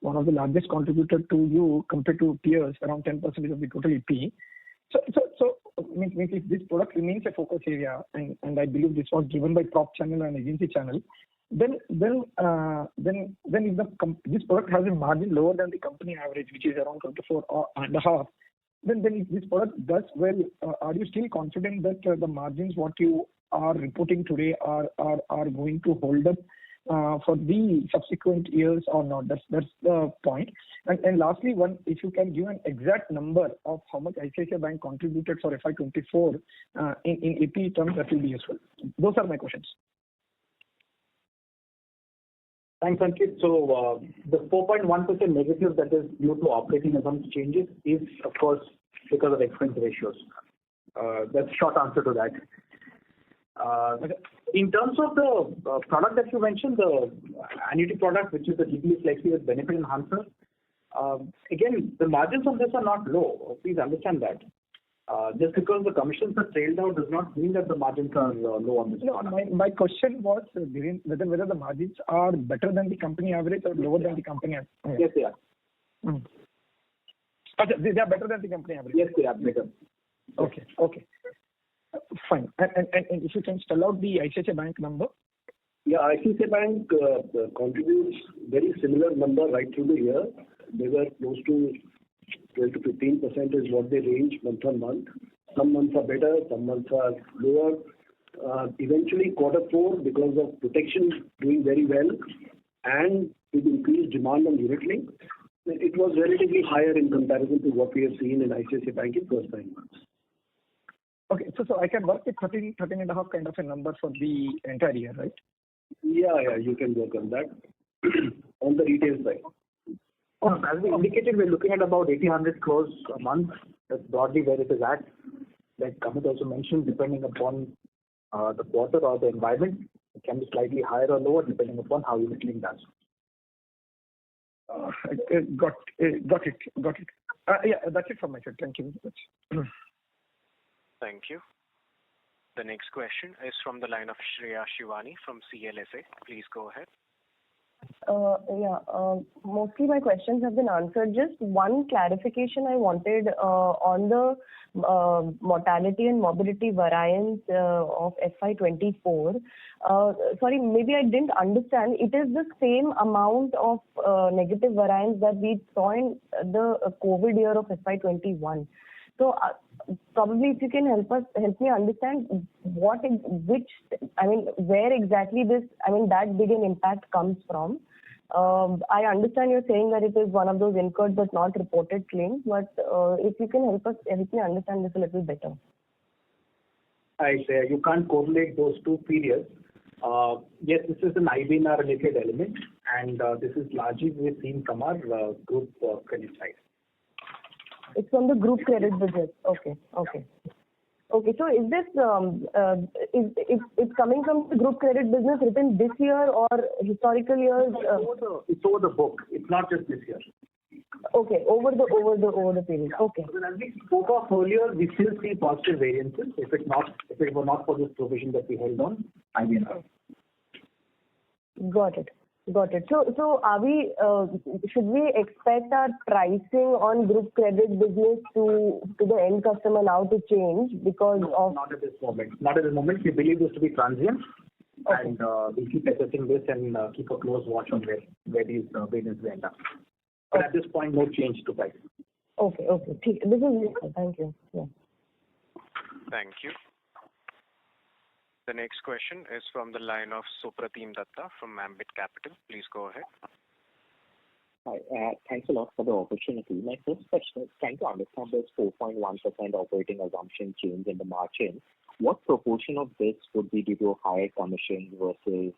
one of the largest contributor to you compared to peers, around 10% of the total EP. So means if this product remains a focus area, and I believe this was driven by prop channel and agency channel, then if this product has a margin lower than the company average, which is around 24.5, then if this product does well, are you still confident that the margins what you are reporting today are going to hold up for the subsequent years or not? That's the point. And lastly, if you can give an exact number of how much ICICI Bank contributed for FY24 in AP terms, that will be useful. Those are my questions. Thanks, Ankit. So the 4.1% negative that is due to operating assumption changes is, of course, because of expense ratios. That's the short answer to that. In terms of the product that you mentioned, the annuity product, which is the DBS Flexi with benefit enhancer, again, the margins on this are not low. Please understand that. Just because the commissions are trailed out does not mean that the margins are low on this product. No, my question was whether the margins are better than the company average or lower than the company average. Yes, they are. They are better than the company average. Yes, they are better. Okay. Fine. And if you can spell out the ICICI Bank number. Yeah, ICICI Bank contributes very similar number right through the year. They were close to 12 to 15% is what they range month on month. Some months are better, some months are lower. Eventually, Q4, because of protection doing very well and with increased demand on unit link, it was relatively higher in comparison to what we have seen in ICICI Bank in first 9 months. Okay, so I can work with 13 and a half kind of a number for the entire year, right? Yeah, you can work on that on the retail side. As we indicated, we're looking at about 1,800 crores a month. That's broadly where it is at. Like Amit also mentioned, depending upon the quarter or the environment, it can be slightly higher or lower depending upon how unit link does. Got it. Yeah, that's it from my side. Thank you very much. Thank you. The next question is from the line of Shreya Shivani from CLSA. Please go ahead. Mostly my questions have been answered. Just one clarification I wanted on the mortality and morbidity variance of FY24. Sorry, maybe I didn't understand. It is the same amount of negative variance that we saw in the COVID year of FY21. So probably if you can help me understand where exactly that big an impact comes from. I understand you're saying that it is one of those incurred but not reported claims, but if you can help me understand this a little better. I say you can't correlate those two periods. Yes, this is an IBNR related element, and this is largely we've seen from our group credit side. It's from the group credit business. Okay. So is this it's coming from the group credit business written this year or historical years? It's over the book. It's not just this year. Okay, over the period. Okay. As we spoke of earlier, we still see positive variances. If it were not for this provision that we held on IBNR. Got it. So are we should we expect our pricing on group credit business to the end customer now to change because of? Not at this moment. We believe this to be transient, and we keep assessing this and keep a close watch on where these variances end up. But at this point, no change to pricing. Okay. This is useful. Thank you. Yeah. Thank you. The next question is from the line of Supratim Datta from Ambit Capital. Please go ahead. Hi, thanks a lot for the opportunity. My first question is trying to understand this 4.1% operating assumption change in the margin. What proportion of this would be due to higher commissions versus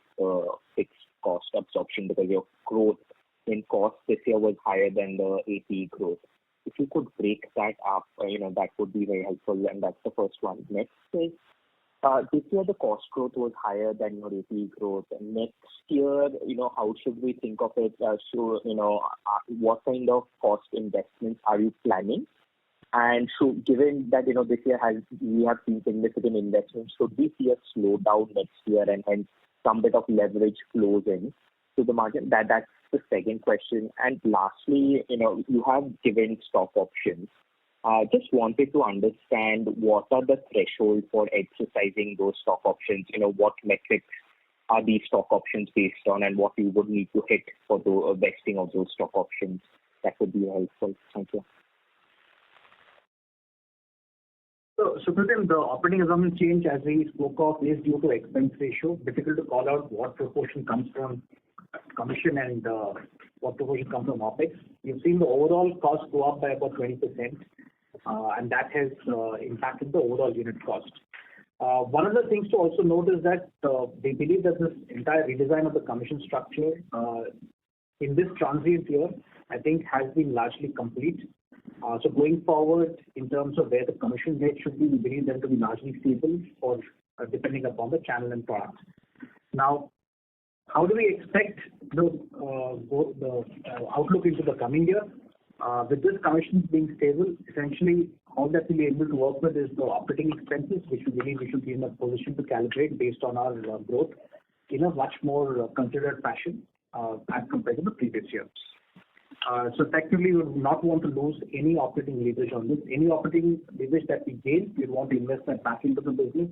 fixed cost absorption because your growth in cost this year was higher than the AP growth? If you could break that up, that would be very helpful, and that's the first one. Next is, this year the cost growth was higher than your AP growth. And next year, how should we think of it? What kind of cost investments are you planning? And given that, this year we have seen significant investments, should we see a slowdown next year and hence some bit of leverage flows in to the margin? That's the second question. And lastly, you have given stock options. Just wanted to understand what are the thresholds for exercising those stock options. What metrics are these stock options based on, and what you would need to hit for the vesting of those stock options? That would be helpful. Thank you. So, Supratim, the operating assumption change, as we spoke of, is due to expense ratio. Difficult to call out what proportion comes from commission and what proportion comes from OPEX. You've seen the overall cost go up by about 20%, and that has impacted the overall unit cost. One of the things to also note is that we believe that this entire redesign of the commission structure in this transient year, I think, has been largely complete. So going forward, in terms of where the commission rate should be, we believe them to be largely stable or depending upon the channel and product. Now, how do we expect the outlook into the coming year? With this commission being stable, essentially all that we'll be able to work with is the operating expenses, which we believe we should be in a position to calibrate based on our growth in a much more considered fashion as compared to the previous years. So technically, we would not want to lose any operating leverage on this. Any operating leverage that we gain, we want to invest that back into the business.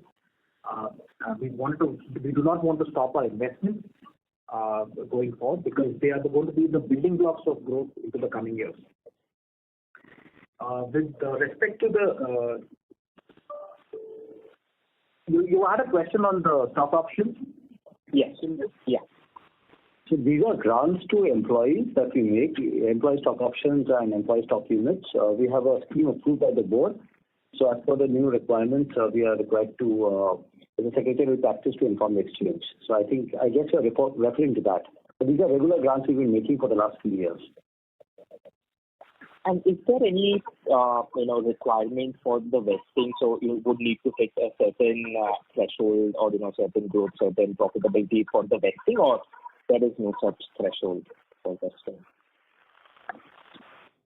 We do not want to stop our investments going forward, because they are going to be the building blocks of growth into the coming years. With respect to the, you had a question on the stock options? Yes. Yeah. So these are grants to employees that we make, employee stock options and employee stock units. We have a scheme approved by the board. So as per the new requirements, we are required to, the secretary practice to inform the exchange. So I guess you're referring to that. But these are regular grants we've been making for the last few years. And is there any, requirement for the vesting? So you would need to hit a certain threshold or, certain growth, certain profitability for the vesting, or there is no such threshold for vesting?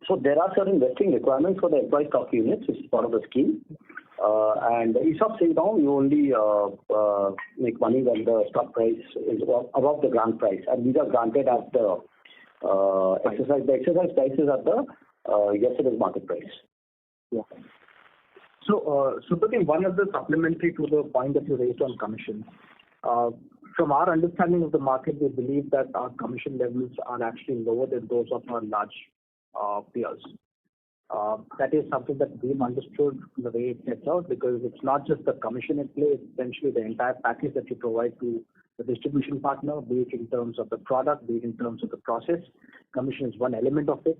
So there are certain vesting requirements for the employee stock units, which is part of the scheme. And the ESOP sale down, you only make money when the stock price is above the grant price. And these are granted at the exercise prices at the yesterday's market price. Yeah. So, Supratim, one of the supplementary to the point that you raised on commission. From our understanding of the market, we believe that our commission levels are actually lower than those of our large peers. That is something that we've understood the way it gets out, because it's not just the commission at play, it's essentially the entire package that you provide to the distribution partner, be it in terms of the product, be it in terms of the process. Commission is one element of it.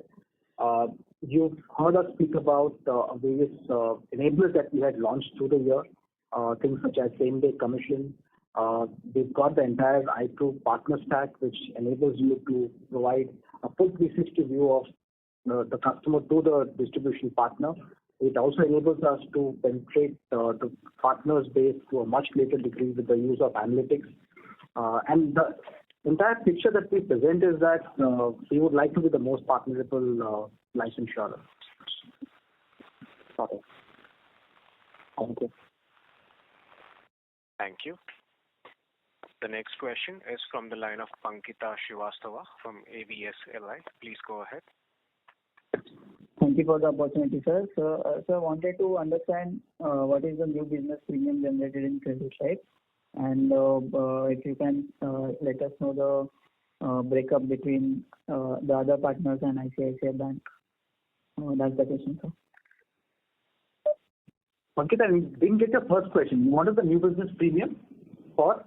You've heard us speak about various enablers that we had launched through the year, things such as same-day commission. We've got the entire iProve partner stack, which enables you to provide a full 360 view of the customer to the distribution partner. It also enables us to penetrate the partners base to a much greater degree with the use of analytics. And the entire picture that we present is that we would like to be the most partnerable life insurer. Got it. Thank you. Thank you. The next question is from the line of Pankita Srivastava from ABSLI. Please go ahead. Thank you for the opportunity, sir. So, I wanted to understand what is the new business premium generated in credit life, and if you can let us know the breakup between the other partners and ICICI Bank. That's the question, sir. Pankita, I didn't get your first question. What is the new business premium for?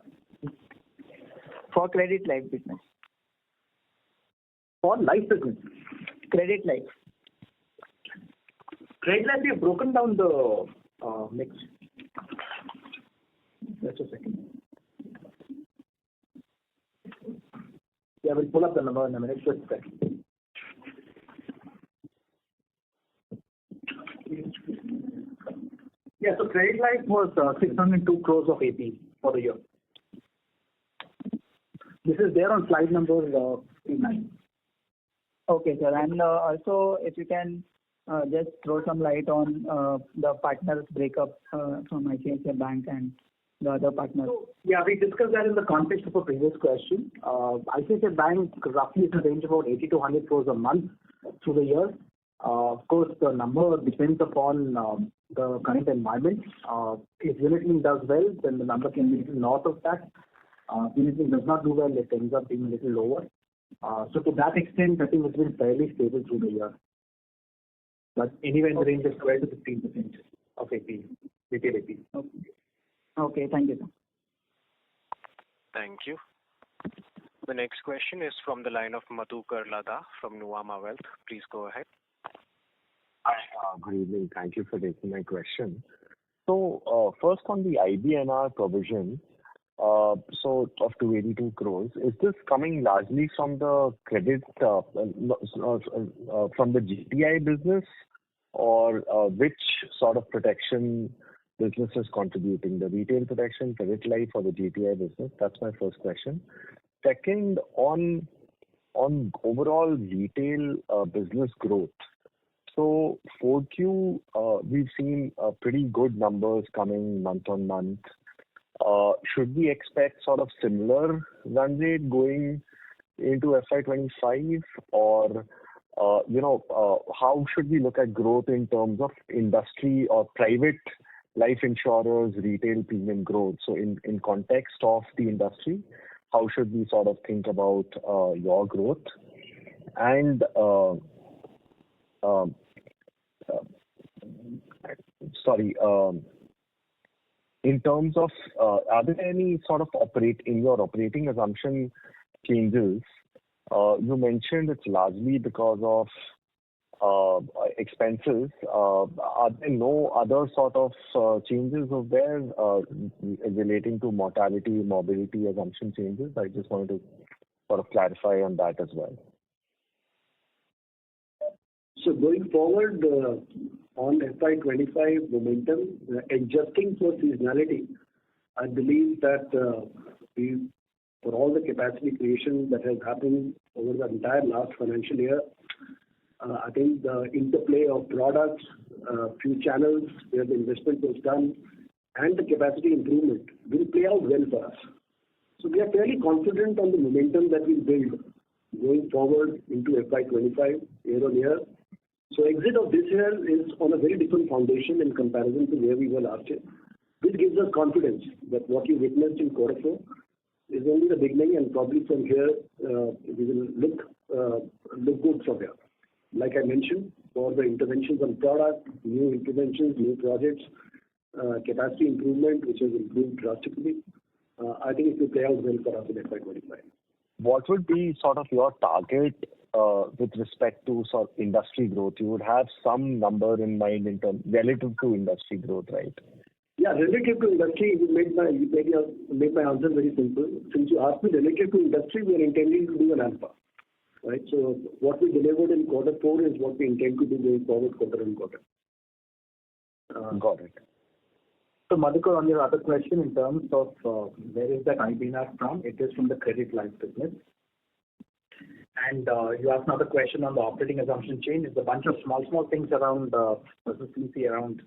For credit life business. For life business? Credit life. Credit life, we have broken down the mix. Just a second. Yeah, we'll pull up the number in a minute. Just a second. Yeah, so credit life was 602 crores of AP for the year. This is there on slide number 9. Okay, sir. And also, if you can just throw some light on the partners breakup from ICICI Bank and the other partners. So, yeah, we discussed that in the context of a previous question. ICICI Bank roughly is in the range of about 80 to 100 crores a month through the year. Of course, the number depends upon the current environment. If unit link does well, then the number can be a little north of that. Unit link does not do well, it ends up being a little lower. So to that extent, I think it's been fairly stable through the year. But anywhere in the range of 12 to 15% of AP, retail AP. Okay, thank you, sir. Thank you. The next question is from the line of Madhukar Ladha from Nuvama Wealth. Please go ahead. Hi, good evening. Thank you for taking my question. So, first on the IBNR provision, so of 282 crores, is this coming largely from the credit, from the GTI business, or which sort of protection business is contributing, the retail protection, credit life, or the GTI business? That's my first question. Second, on overall retail business growth. So 4Q, we've seen pretty good numbers coming month on month. Should we expect sort of similar run rate going into FY25, or how should we look at growth in terms of industry or private life insurers, retail premium growth? So in context of the industry, how should we sort of think about your growth? And in terms of, are there any sort of in your operating assumption changes? You mentioned it's largely because of expenses. Are there no other sort of changes over there relating to mortality, morbidity assumption changes? I just wanted to sort of clarify on that as well. So going forward on FY25 momentum, adjusting for seasonality, I believe that for all the capacity creation that has happened over the entire last financial year, I think the interplay of products, few channels where the investment was done, and the capacity improvement will play out well for us. So we are fairly confident on the momentum that we build going forward into FY25 year on year. So exit of this year is on a very different foundation in comparison to where we were last year. This gives us confidence that what you witnessed in Q4 is only the beginning, and probably from here we will look good from here. Like I mentioned, for the interventions on product, new interventions, new projects, capacity improvement, which has improved drastically, I think it will play out well for us in FY25. What would be sort of your target with respect to sort of industry growth? You would have some number in mind in terms relative to industry growth, right? Yeah, relative to industry, you made my answer very simple. Since you asked me relative to industry, we are intending to do an alpha, right? So what we delivered in Q4 is what we intend to do going forward quarter on quarter. Got it. So Madhukar, on your other question in terms of where is that IBNR from, it is from the credit life business. And you asked another question on the operating assumption change. It's a bunch of small things around persistency, around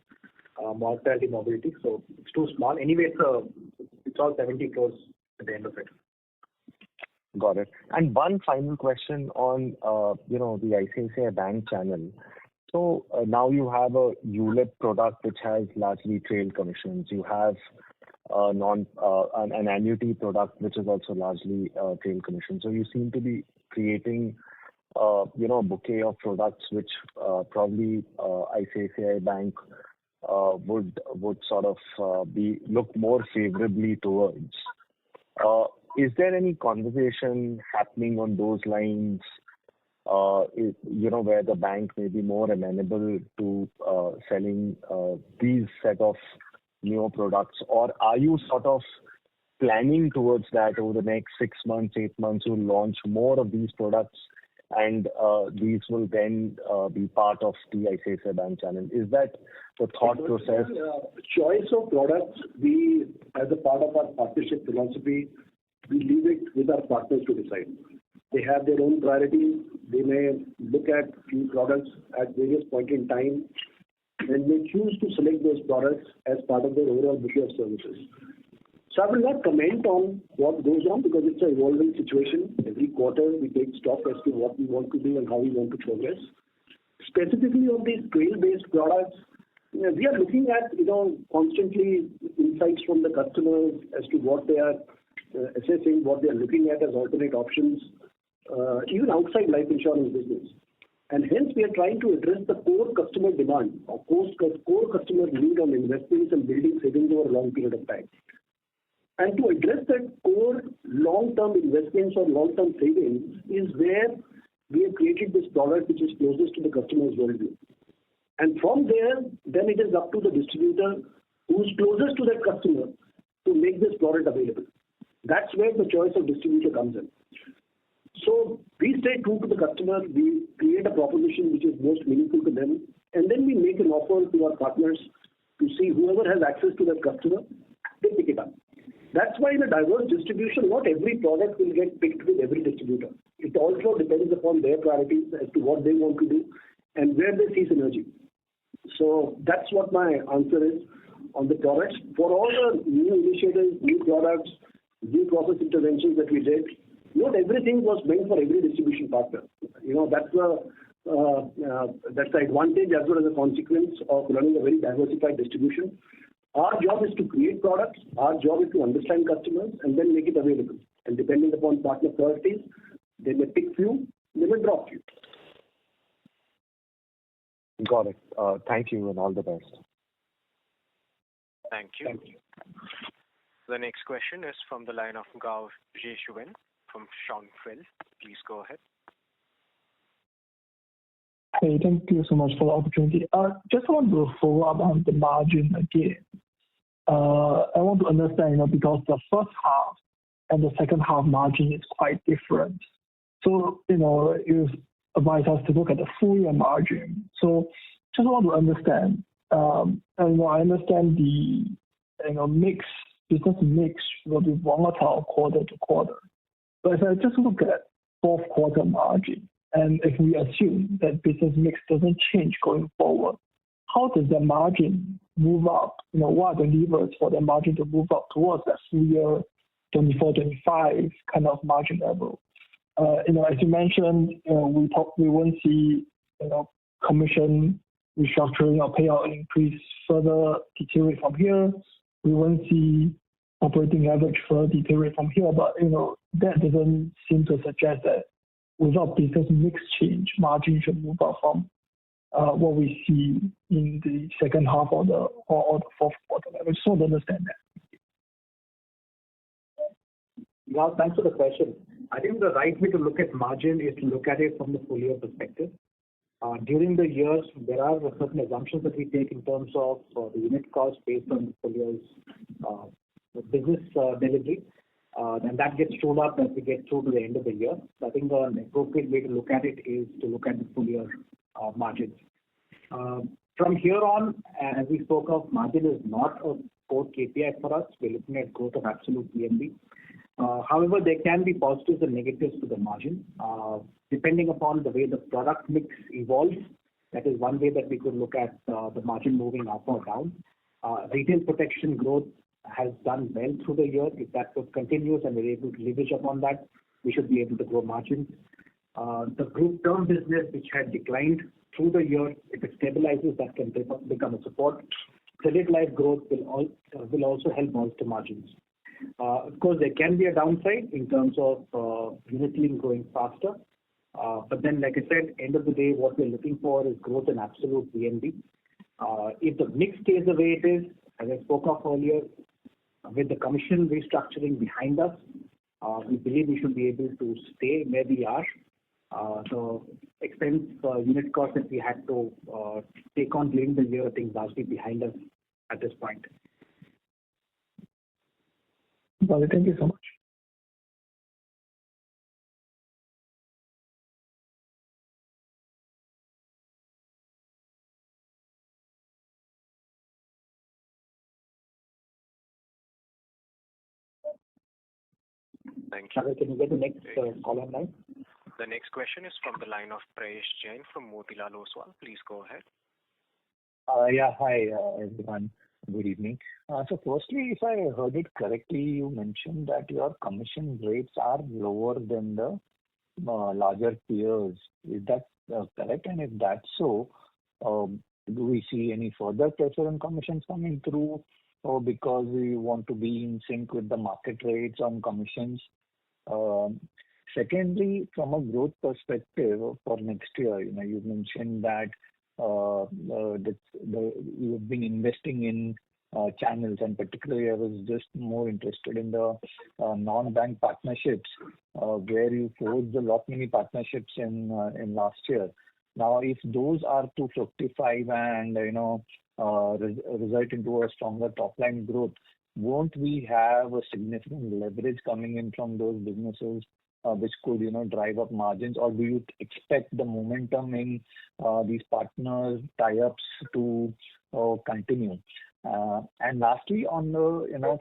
mortality, morbidity. So it's too small. Anyway, it's all 70 crores at the end of it. Got it. And one final question on the ICICI Bank channel. So now you have a ULIP product which has largely trail commissions. You have an annuity product which is also largely trail commission. So you seem to be creating a bouquet of products which probably ICICI Bank would sort of look more favorably towards. Is there any conversation happening on those lines? Where the bank may be more amenable to selling these set of new products, or are you sort of planning towards that over the next 6 months, 8 months? You'll launch more of these products, and these will then be part of the ICICI Bank channel. Is that the thought process? Choice of products, we, as a part of our partnership philosophy, we leave it with our partners to decide. They have their own priorities. They may look at few products at various points in time, and may choose to select those products as part of their overall bouquet of services. So I will not comment on what goes on because it's an evolving situation. Every quarter we take stock as to what we want to do and how we want to progress. Specifically on these trail-based products, we are looking at, constantly insights from the customers as to what they are assessing, what they are looking at as alternate options, even outside life insurance business. And hence, we are trying to address the core customer demand, or core customer need on investments and building savings over a long period of time. And to address that core long-term investments or long-term savings is where we have created this product which is closest to the customer's worldview. And from there, then it is up to the distributor who is closest to that customer to make this product available. That's where the choice of distributor comes in. So we stay true to the customer, we create a proposition which is most meaningful to them, and then we make an offer to our partners to see whoever has access to that customer, they pick it up. That's why in a diverse distribution, not every product will get picked with every distributor. It also depends upon their priorities as to what they want to do and where they see synergy. So that's what my answer is on the products. For all the new initiatives, new products, new process interventions that we did, not everything was meant for every distribution partner. That's the advantage as well as the consequence of running a very diversified distribution. Our job is to create products. Our job is to understand customers and then make it available. And depending upon partner priorities, they may pick few, they may drop few. Got it. Thank you and all the best. Thank you. The next question is from the line of Gaurav Jeshuven from Schonfeld. Please go ahead. Hey, thank you so much for the opportunity. Just want to follow up on the margin again. I want to understand, because the first half and the second half margin is quite different. So, you advise us to look at the full year margin. So, just want to understand. I understand the business mix will be volatile quarter to quarter. But if I just look at fourth quarter margin, and if we assume that business mix doesn't change going forward, how does the margin move up? What are the levers for the margin to move up towards that full year 24-25 kind of margin level? As you mentioned, we won't see commission restructuring or payout increase further deteriorate from here. We won't see operating leverage further deteriorate from here. But that doesn't seem to suggest that without business mix change, margin should move up from what we see in the second half or the fourth quarter. I just want to understand that. Well, thanks for the question. I think the right way to look at margin is to look at it from the full year perspective. During the years, there are certain assumptions that we take in terms of the unit cost based on the full year's business delivery. And that gets shown up as we get through to the end of the year. So I think an appropriate way to look at it is to look at the full year margins. From here on, as we spoke of, margin is not a core KPI for us. We're looking at growth of absolute VNB. However, there can be positives and negatives to the margin. Depending upon the way the product mix evolves, that is one way that we could look at the margin moving up or down. Retail protection growth has done well through the year. If that continues and we're able to leverage upon that, we should be able to grow margins. The group term business, which had declined through the year, if it stabilizes, that can become a support. Credit life growth will also help bolster margins. Of course, there can be a downside in terms of unit link growing faster. But then, like I said, end of the day, what we're looking for is growth in absolute VNB. If the mix stays the way it is, as I spoke of earlier, with the commission restructuring behind us, we believe we should be able to stay where we are. The expense unit cost that we had to take on during the year, I think, largely behind us at this point. Got it. Thank you so much. Thank you. Can you get the next call online? The next question is from the line of Prayesh Jain from Motilal Oswal. Please go ahead. Hi, everyone. Good evening. So firstly, if I heard it correctly, you mentioned that your commission rates are lower than the larger peers. Is that correct? And if that's so, do we see any further pressure on commissions coming through, or because we want to be in sync with the market rates on commissions? Secondly, from a growth perspective for next year, you mentioned that you've been investing in channels, and particularly I was just more interested in the non-bank partnerships, where you forged a lot many partnerships in last year. Now, if those are to fructify and result into a stronger top line growth, won't we have a significant leverage coming in from those businesses, which could drive up margins? Or do you expect the momentum in these partner tie-ups to continue? And lastly, on the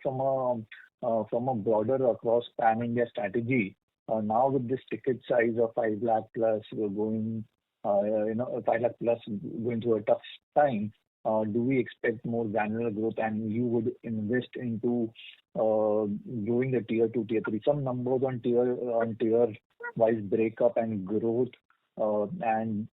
from a broader across pan-India strategy, now with this ticket size of 5 lakh plus, we're going 5 lakh plus going through a tough time. Do we expect more granular growth, and you would invest into growing the tier 2, tier 3? Some numbers on tier wise breakup and growth, and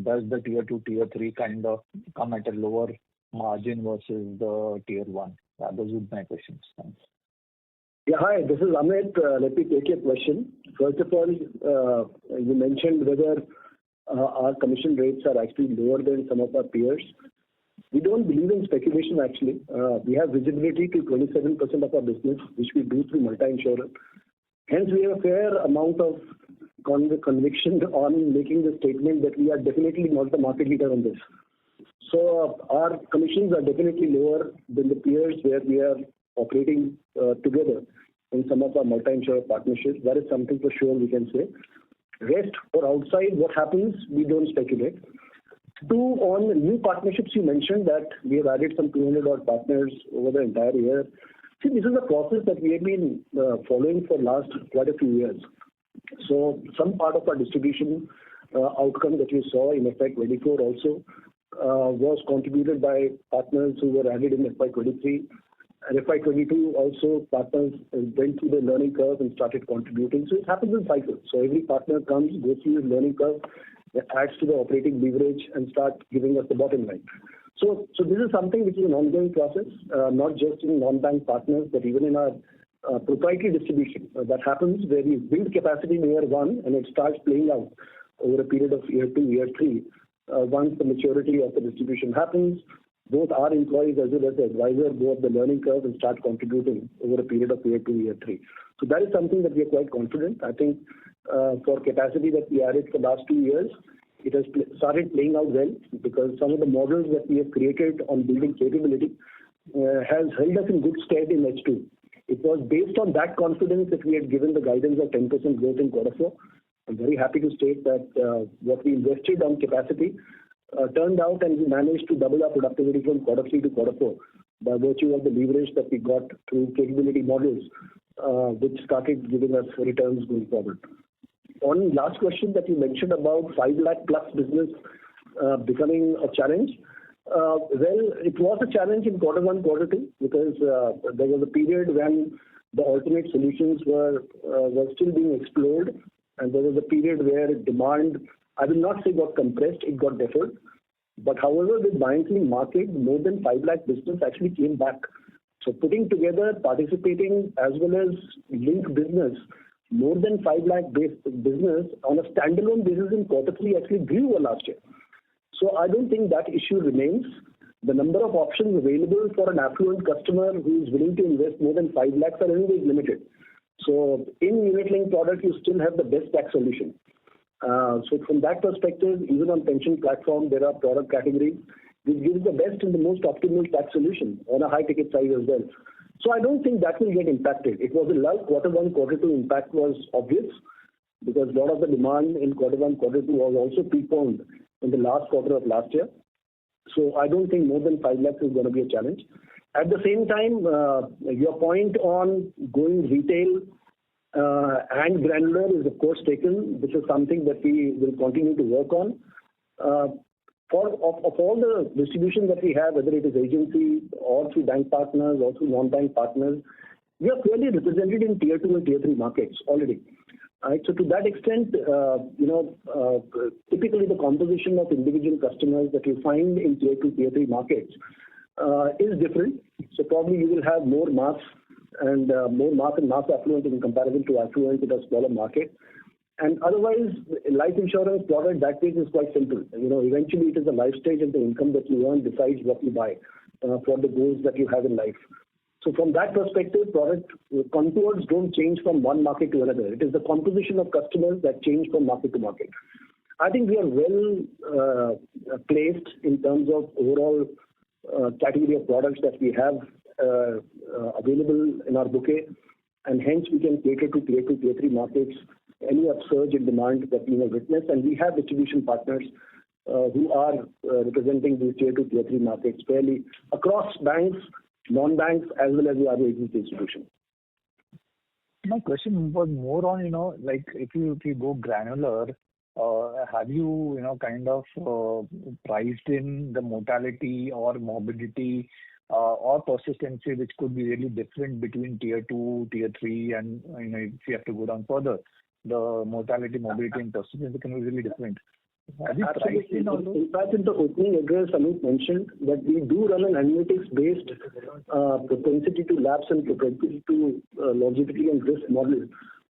does the tier 2, tier 3 kind of come at a lower margin versus the tier 1? Those would be my questions. Thanks. Yeah, hi, this is Amit. Let me take your question. First of all, you mentioned whether our commission rates are actually lower than some of our peers. We don't believe in speculation, actually. We have visibility to 27% of our business, which we do through multi-insurer. Hence, we have a fair amount of conviction on making the statement that we are definitely not the market leader on this. So our commissions are definitely lower than the peers where we are operating together in some of our multi-insurer partnerships. That is something for sure we can say. Rest or outside, what happens, we don't speculate. Two, on new partnerships, you mentioned that we have added some 200 odd partners over the entire year. See, this is a process that we have been following for last quite a few years. So some part of our distribution outcome that you saw in FY24 also was contributed by partners who were added in FY23. And FY22 also partners went through the learning curve and started contributing. So it happens in cycles. So every partner comes, goes through the learning curve, adds to the operating leverage and start giving us the bottom line. So this is something which is an ongoing process, not just in non-bank partners, but even in our proprietary distribution. That happens where we build capacity in year 1 and it starts playing out over a period of year 2, year 3. Once the maturity of the distribution happens, both our employees as well as the advisor go up the learning curve and start contributing over a period of year 2, year 3. So that is something that we are quite confident. I think for capacity that we added for the last 2 years, it has started playing out well because some of the models that we have created on building capability has held us in good stead in H2. It was based on that confidence that we had given the guidance of 10% growth in Q4. I'm very happy to state that what we invested on capacity turned out and we managed to double our productivity from Q3 to Q4 by virtue of the leverage that we got through capability models, which started giving us returns going forward. On last question that you mentioned about 5 lakh plus business becoming a challenge. Well, it was a challenge in Q1, Q2 because there was a period when the alternate solutions were still being explored, and there was a period where demand, I will not say got compressed, it got deferred. But however, with buoyancy in market, more than 5 lakh business actually came back. So putting together, participating as well as linked business, more than 5 lakh business on a standalone basis in Q3 actually grew over last year. So I don't think that issue remains. The number of options available for an affluent customer who is willing to invest more than 5 lakhs are anyways limited. So in unit-linked product, you still have the best tax solution. So from that perspective, even on pension platform, there are product categories which gives the best and the most optimal tax solution on a high ticket size as well. So I don't think that will get impacted. It was a lull. Q1, Q2 impact was obvious because a lot of the demand in Q1, Q2 was also preponed in the last quarter of last year. So I don't think more than 5 lakhs is going to be a challenge. At the same time, your point on going retail and granular is of course taken. This is something that we will continue to work on. Of all the distribution that we have, whether it is agency or through bank partners or through non-bank partners, we are clearly represented in tier 2 and tier 3 markets already. Right. So to that extent, typically the composition of individual customers that you find in tier 2, tier 3 markets is different. So probably you will have more mass and mass affluent in comparison to affluent in a smaller market. And otherwise, life insurance product, that case is quite simple. Eventually it is the life stage and the income that you earn decides what you buy for the goals that you have in life. So from that perspective, product contours don't change from one market to another. It is the composition of customers that change from market to market. I think we are well placed in terms of overall category of products that we have available in our bouquet, and hence we can cater to tier 2, tier 3 markets, any upsurge in demand that we have witnessed. And we have distribution partners who are representing these tier 2, tier 3 markets fairly across banks, non-banks, as well as the other agency institutions. My question was more on, if you go granular, have you, kind of priced in the mortality or morbidity or persistency, which could be really different between tier 2, tier 3, and, if you have to go down further, the mortality, morbidity, and persistency can be really different. Have you priced in all those? In fact, in the opening address, Amit mentioned that we do run an analytics-based propensity to lapse and propensity to longevity and risk model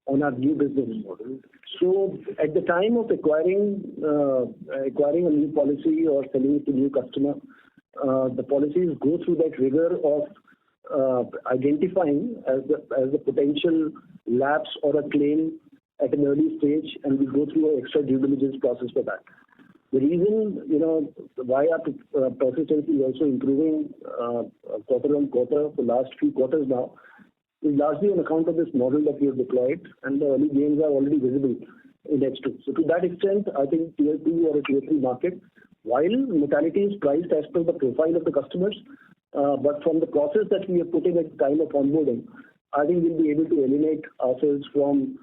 on our new business model. So at the time of acquiring a new policy or selling it to new customer, the policies go through that rigor of identifying as the potential lapse or a claim at an early stage, and we go through an extra due diligence process for that. The reason, why our persistency is also improving quarter on quarter for the last few quarters now is largely on account of this model that we have deployed, and the early gains are already visible in H2. So to that extent, I think tier 2 or a tier 3 market, while mortality is priced as per the profile of the customers, but from the process that we have put in at the time of onboarding, I think we'll be able to eliminate ourselves from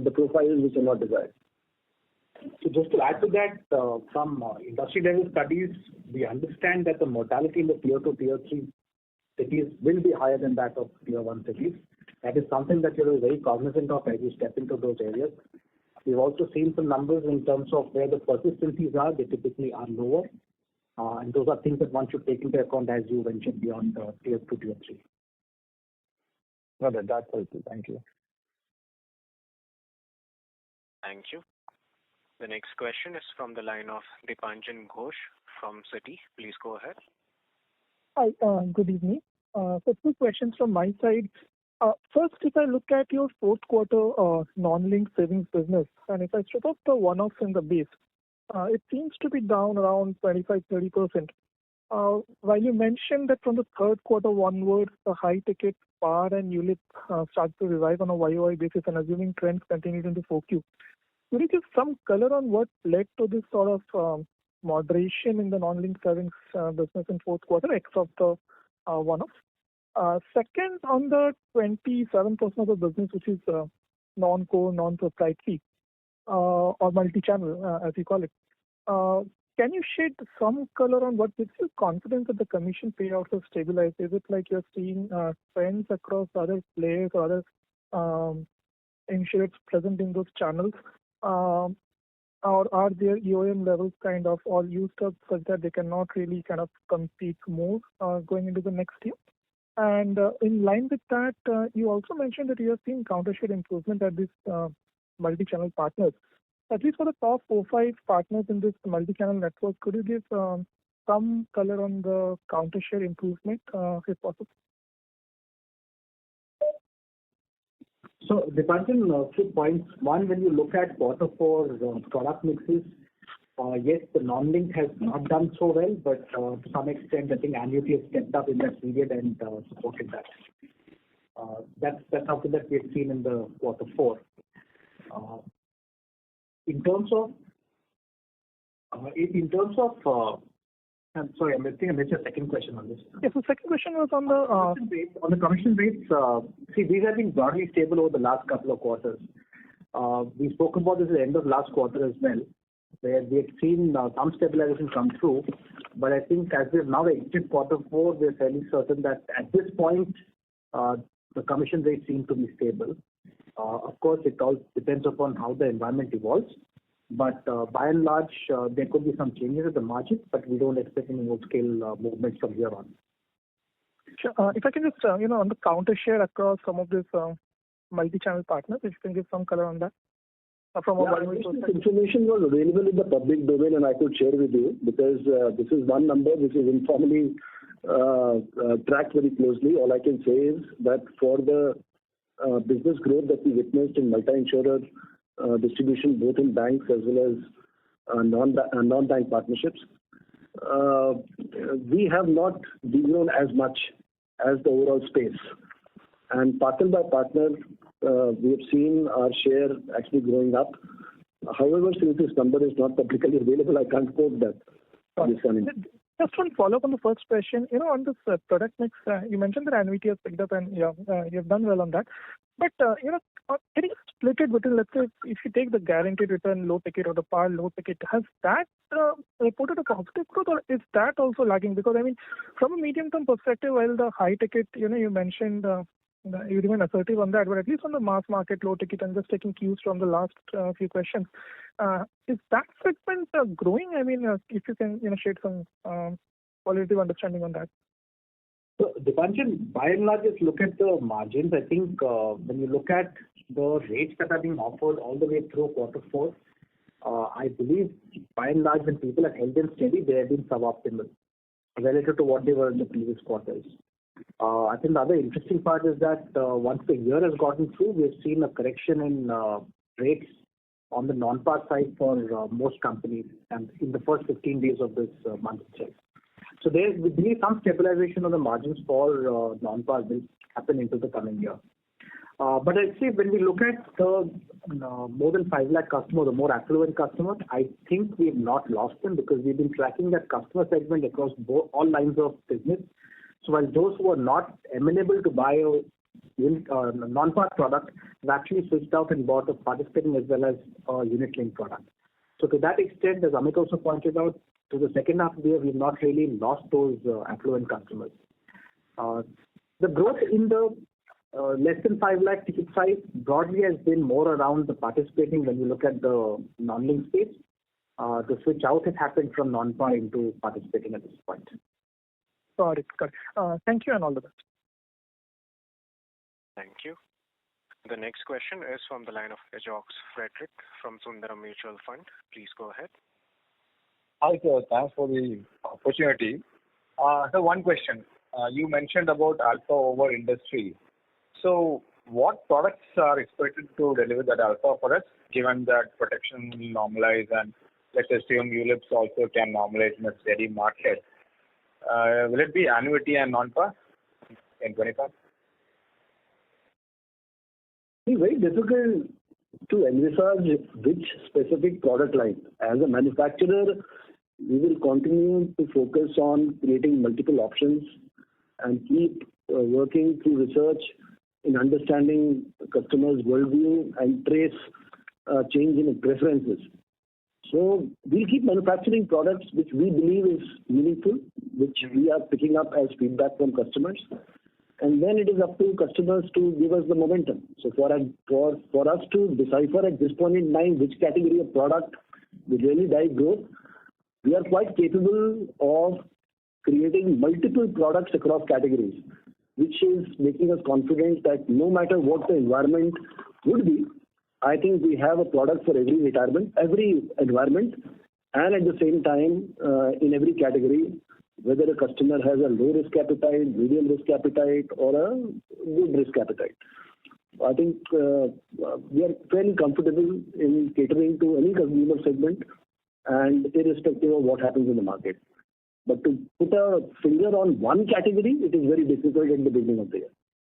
the profiles which are not desired. So just to add to that, from industry level studies, we understand that the mortality in the tier 2, tier 3 cities will be higher than that of tier 1 cities. That is something that you're very cognizant of as you step into those areas. We've also seen some numbers in terms of where the persistencies are. They typically are lower. And those are things that one should take into account as you venture beyond tier 2, tier 3. No, that's helpful. Thank you. Thank you. The next question is from the line of Dipanjan Ghosh from Citi. Please go ahead. Hi, good evening. So 2 questions from my side. First, if I look at your fourth quarter non-linked savings business, and if I strip off the one-offs in the base, it seems to be down around 25-30%. While you mentioned that from the third quarter onwards, the high ticket PAR and ULIP start to revive on a YOY basis, and assuming trends continued into 4Q. Could you give some color on what led to this sort of moderation in the non-linked savings business in fourth quarter, ex of the one-off? Second, on the 27% of the business which is non-core, non-proprietary or multi-channel, as you call it, can you shed some color on what gives you confidence that the commission payouts have stabilized? Is it like you're seeing trends across other players or other insurers present in those channels? Or are their EOM levels kind of all used up such that they cannot really kind of compete more going into the next year? And in line with that, you also mentioned that you have seen counter share improvement at these multi-channel partners. At least for the top 4-5 partners in this multi-channel network, could you give some color on the counter share improvement, if possible? So, Dipanjan, 2 points. One, when you look at quarter 4 product mixes, yes, the non-linked has not done so well, but to some extent, I think annuity has stepped up in that period and supported that. That's something that we have seen in the quarter 4. In terms of, I'm sorry, I think I missed your second question on this. Yes, the second question was on the commission rates. See, these have been broadly stable over the last couple of quarters. We spoke about this at the end of last quarter as well, where we had seen some stabilization come through. But I think as we have now exited quarter 4, we're fairly certain that at this point, the commission rates seem to be stable. Of course, it all depends upon how the environment evolves. But by and large, there could be some changes at the margin, but we don't expect any more scale movements from here on. Sure. If I can just, on the counter share across some of these multi-channel partners, if you can give some color on that. From a this information was available in the public domain and I could share with you because this is one number which is informally tracked very closely. All I can say is that for the business growth that we witnessed in multi-insurer distribution, both in banks as well as non-bank partnerships, we have not grown as much as the overall space. And partner by partner, we have seen our share actually growing up. However, since this number is not publicly available, I can't quote that. Just one follow-up on the first question. On this product mix, you mentioned that annuity has picked up and you've done well on that. But, can you split it between, let's say, if you take the guaranteed return low ticket or the par low ticket, has that reported a positive growth or is that also lagging? Because, from a medium-term perspective, while the high ticket, you mentioned you remain assertive on that, but at least on the mass market low ticket, and just taking cues from the last few questions, is that segment growing? If you can, share some qualitative understanding on that. So, Dipanshan, by and large, just look at the margins. I think when you look at the rates that are being offered all the way through Q4, I believe by and large, when people are held and steady, they have been suboptimal relative to what they were in the previous quarters. I think the other interesting part is that once the year has gotten through, we've seen a correction in rates on the non-par side for most companies and in the first 15 days of this month itself. So there will be some stabilization of the margins for non-par will happen into the coming year. But I'd say when we look at the more than 5 lakh customers, the more affluent customers, I think we've not lost them because we've been tracking that customer segment across all lines of business. So while those who are not amenable to buy a non-par product have actually switched out and bought a participating as well as a unit-linked product. So to that extent, as Amit also pointed out, to the second half of the year, we've not really lost those affluent customers. The growth in the less than 5 lakh ticket size broadly has been more around the participating when you look at the non-linked space. The switch out has happened from non-par into participating at this point. Got it. Thank you and all the best. Thank you. The next question is from the line of Ajox Frederick from Sundaram Mutual Fund. Please go ahead. Hi, sir. Thanks for the opportunity. So one question. You mentioned about alpha over industry. So what products are expected to deliver that alpha for us, given that protection will normalize and let's assume ULIPs also can normalize in a steady market? Will it be annuity and non-par in 25? It's very difficult to envisage which specific product line. As a manufacturer, we will continue to focus on creating multiple options and keep working through research in understanding customers' worldview and trace change in preferences. So we'll keep manufacturing products which we believe is meaningful, which we are picking up as feedback from customers. And then it is up to customers to give us the momentum. So for us to decipher at this point in time which category of product will really drive growth, we are quite capable of creating multiple products across categories, which is making us confident that no matter what the environment would be, I think we have a product for every environment, and at the same time, in every category, whether a customer has a low risk appetite, medium risk appetite, or a good risk appetite. I think we are fairly comfortable in catering to any consumer segment and irrespective of what happens in the market. But to put a finger on one category, it is very difficult at the beginning of the year.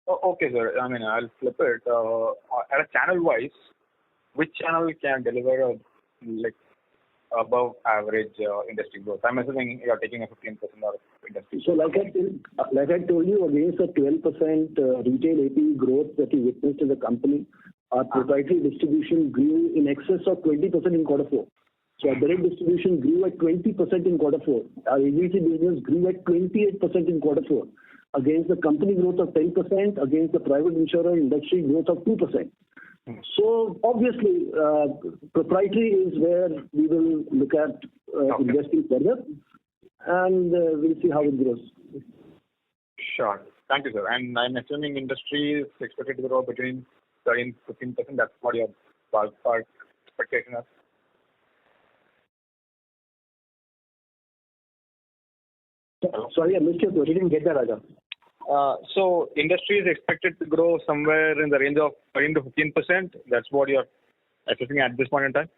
Okay, sir. I'll flip it. At a channel-wise, which channel can deliver above average industry growth? I'm assuming you are taking a 15% of industry. So like I told you, against the 12% retail AP growth that we witnessed as a company, our proprietary distribution grew in excess of 20% in Q4. So our direct distribution grew at 20% in Q4. Our agency business grew at 28% in Q4 against the company growth of 10%, against the private insurer industry growth of 2%. So obviously, proprietary is where we will look at investing further, and we'll see how it grows. Sure. Thank you, sir. And I'm assuming industry is expected to grow between 13 to 15%. That's what your ballpark expectation is. Sorry, I missed your question. Didn't get that, Raja. So industry is expected to grow somewhere in the range of 13 to 15%. That's what you're assessing at this point in time?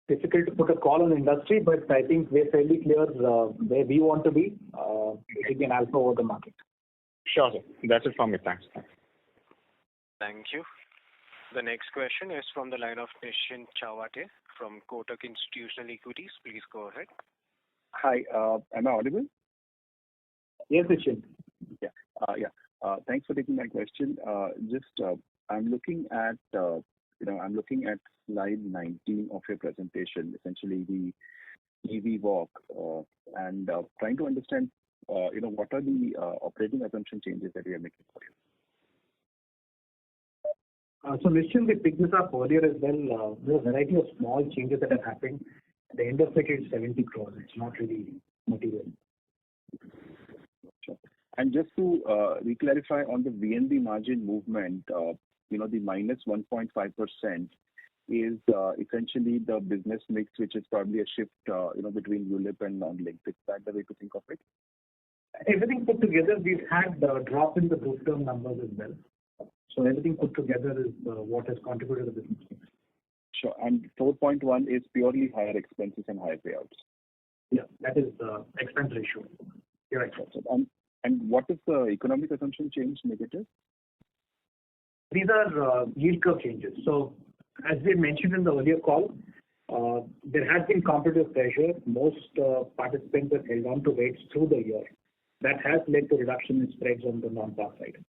Difficult to put a call on industry, but I think we're fairly clear where we want to be, taking alpha over the market. Sure, sir. That's it from me. Thanks. Thank you. The next question is from the line of Nischint Chawate from Kotak Institutional Equities. Please go ahead. Hi, am I audible? Yes, Nischint. Thanks for taking my question. I'm looking at slide 19 of your presentation, essentially the EV walk, and trying to understand, what are the operating assumption changes that we are making for you? So Nischint, we picked this up earlier as well. There are a variety of small changes that have happened. At the end of it is 70 crores. It's not really material. Sure. And just to re-clarify on the VNB margin movement, the minus 1.5% is essentially the business mix, which is probably a shift, between ULIP and non-linked. Is that the way to think of it? Everything put together, we've had a drop in the group term numbers as well. So everything put together is what has contributed to the business mix. Sure. And 4.1 is purely higher expenses and higher payouts. Yeah, that is the expense ratio. You're right. And what is the economic assumption change negative? These are yield curve changes. So as we mentioned in the earlier call, there has been competitive pressure. Most participants have held on to rates through the year. That has led to reduction in spreads on the non-par side,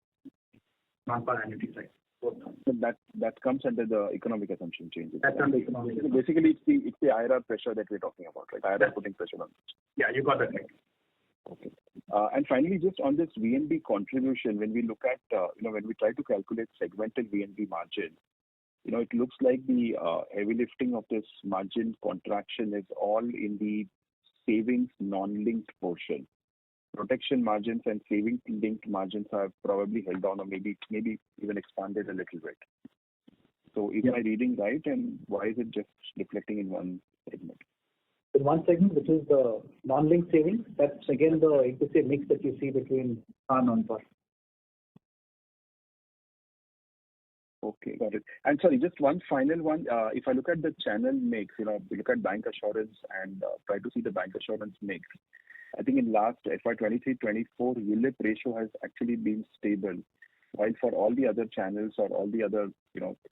non-par annuity side. So that comes under the economic assumption changes. That's under economic. So basically, it's the IRR pressure that we're talking about, right? IRR putting pressure on. Yeah, you got that right. Okay. And finally, just on this VNB contribution, when we look at, when we try to calculate segmental VNB margin, it looks like the heavy lifting of this margin contraction is all in the savings non-linked portion. Protection margins and savings linked margins have probably held on or maybe even expanded a little bit. So is my reading right, and why is it just reflecting in one segment? In one segment, which is the non-linked savings, that's again the ICICI mix that you see between par and non-par. Okay, got it. And sorry, just one final one. If I look at the channel mix, we look at bank assurance and try to see the bank assurance mix. I think in last FY23-24, ULIP ratio has actually been stable, while for all the other channels or all the other,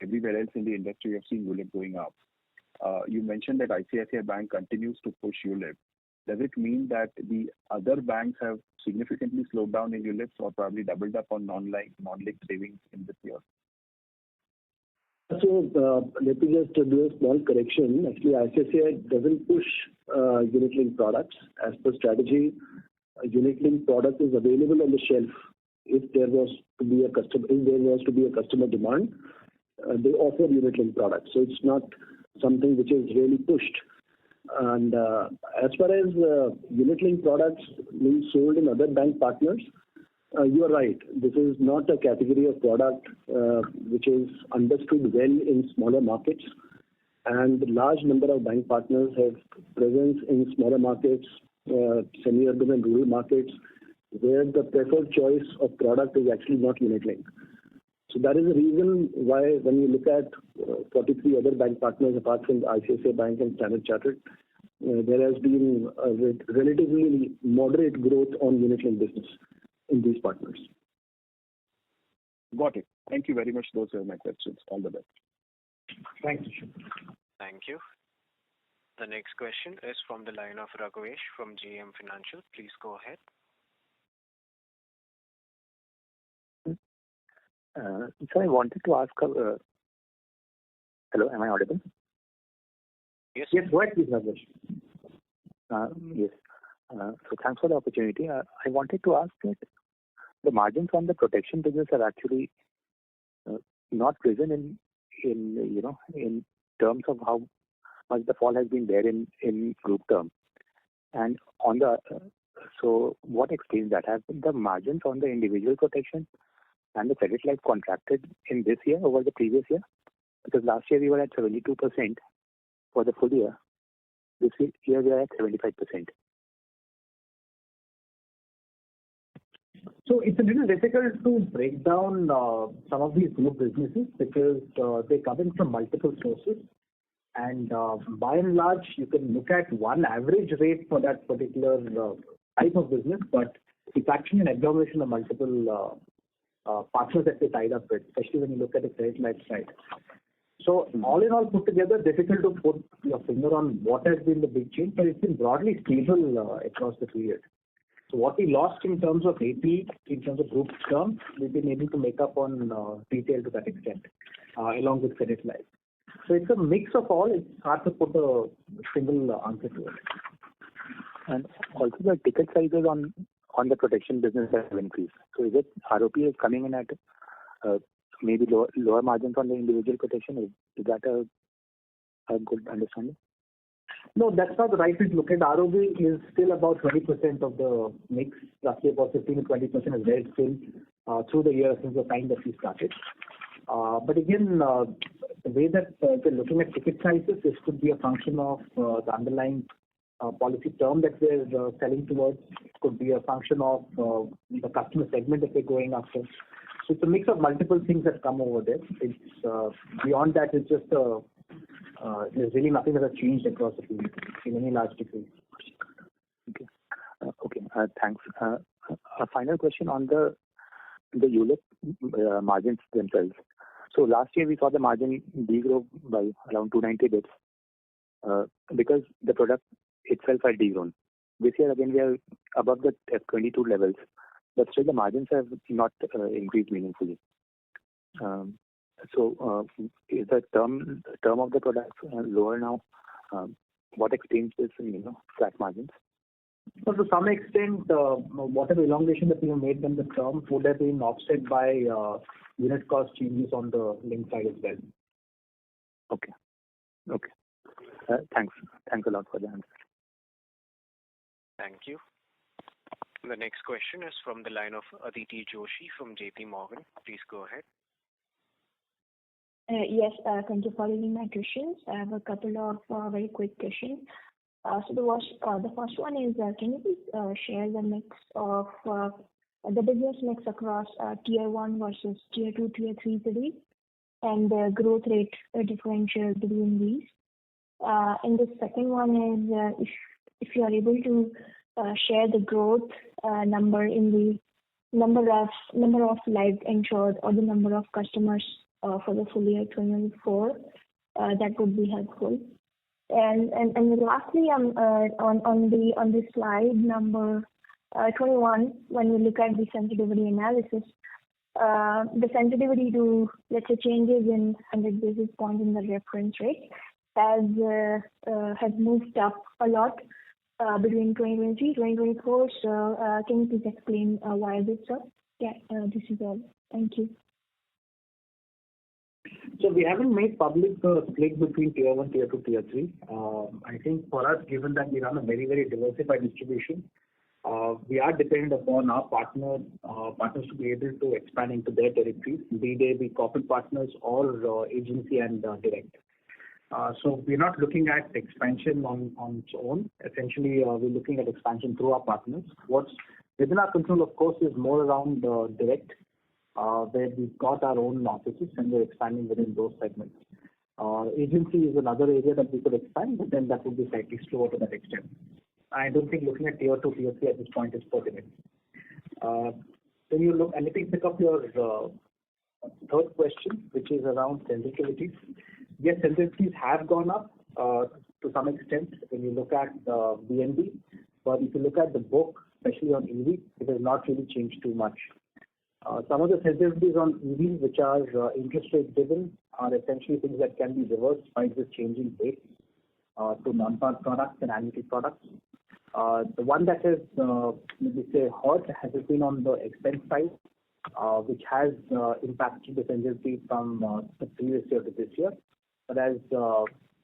everywhere else in the industry, you've seen ULIP going up. You mentioned that ICICI Bank continues to push ULIP. Does it mean that the other banks have significantly slowed down in ULIPs or probably doubled up on non-linked savings in this year? So let me just do a small correction. Actually, ICICI doesn't push unit-linked products. As per strategy, a unit-linked product is available on the shelf. If there was to be a customer demand, they offer unit-linked products. So it's not something which is really pushed. And as far as unit-linked products being sold in other bank partners, you are right. This is not a category of product which is understood well in smaller markets. And large number of bank partners have presence in smaller markets, semi-urban and rural markets, where the preferred choice of product is actually not unit-linked. So that is the reason why when you look at 43 other bank partners apart from the ICICI Bank and Standard Chartered, there has been a relatively moderate growth on unit-linked business in these partners. Got it. Thank you very much. Those are my questions. All the best. Thank you. Thank you. The next question is from the line of Raghavesh from JM Financial. Please go ahead. So I wanted to ask, hello, am I audible? Yes, go ahead, please, Raghavesh. Yes. So thanks for the opportunity. I wanted to ask that the margins on the protection business are actually not risen in terms of how much the fall has been there in group term. And on the so what explains that? Have the margins on the individual protection and the credit life contracted in this year over the previous year? Because last year we were at 72% for the full year. This year we are at 75%. So it's a little difficult to break down some of these group businesses because they come in from multiple sources. And by and large, you can look at one average rate for that particular type of business, but it's actually an agglomeration of multiple partners that they tied up with, especially when you look at the credit life side. So all in all put together, difficult to put your finger on what has been the big change, but it's been broadly stable across the period. So what we lost in terms of AP, in terms of group term, we've been able to make up on retail to that extent, along with credit life. So it's a mix of all. It's hard to put a single answer to it. And also the ticket sizes on the protection business have increased. So is it ROP is coming in at maybe lower margins on the individual protection? Is that a good understanding? No, that's not the right way to look at. ROB is still about 20% of the mix. Roughly about 15 to 20% is where it's been through the year since the time that we started. But again, the way that we're looking at ticket sizes, this could be a function of the underlying policy term that we're selling towards. It could be a function of the customer segment that we're going after. So it's a mix of multiple things that come over there. It's beyond that, it's just there's really nothing that has changed across the field in any large degree. Okay. Thanks. A final question on the ULIP margins themselves. So last year we saw the margin degrow by around 290 bits because the product itself had degrown. This year again we are above the F22 levels, but still the margins have not increased meaningfully. So is the term of the product lower now? What explains this flat margins? So to some extent, whatever elongation that we have made in the term would have been offset by unit cost changes on the link side as well. Okay. Thanks a lot for the answer. Thank you. The next question is from the line of Aditi Joshi from JP Morgan. Please go ahead. Yes, thank you for taking my questions. I have a couple of very quick questions. So the first one is, can you please share the mix of the business mix across Tier 1 versus Tier 2, Tier 3 cities, and the growth rate differential between these? And the second one is, if you are able to share the growth number in the number of lives insured or the number of customers for the full year 2024, that would be helpful. And lastly, on the slide number 21, when we look at the sensitivity analysis, the sensitivity to, let's say, changes in 100 basis points in the reference rate has moved up a lot between 2023 2024. So can you please explain why is it so? Yeah, this is all. Thank you. So we haven't made public the split between Tier 1, Tier 2, Tier 3. I think for us, given that we run a very, very diversified distribution, we are dependent upon our partners to be able to expand into their territories, be they be corporate partners or agency and direct. So we're not looking at expansion on its own. Essentially, we're looking at expansion through our partners. What's within our control, of course, is more around direct, where we've got our own offices and we're expanding within those segments. Agency is another area that we could expand, but then that would be slightly slower to that extent. I don't think looking at Tier 2, Tier 3 at this point is pertinent. Then you look, and let me pick up your third question, which is around sensitivities. Yes, sensitivities have gone up to some extent when you look at BNB, but if you look at the book, especially on EV, it has not really changed too much. Some of the sensitivities on EVs, which are interest rate driven, are essentially things that can be reversed by this changing rate to non-par products and annuity products. The one that has, let me say, hurt has been on the expense side. which has impacted the sensitivity from the previous year to this year. But as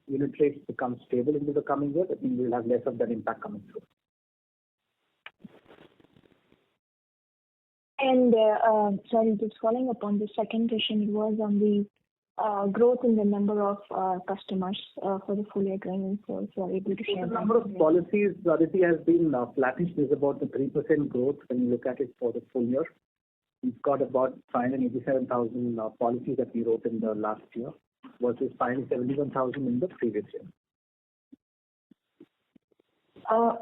unit rates become stable into the coming year, I think we'll have less of that impact coming through. And sorry, just following up on the second question, it was on the growth in the number of customers for the full year 2024. If you are able to share The number of policies, Aditi, has been flattish. There's about the 3% growth when you look at it for the full year. We've got about 587,000 policies that we wrote in the last year versus 571,000 in the previous year.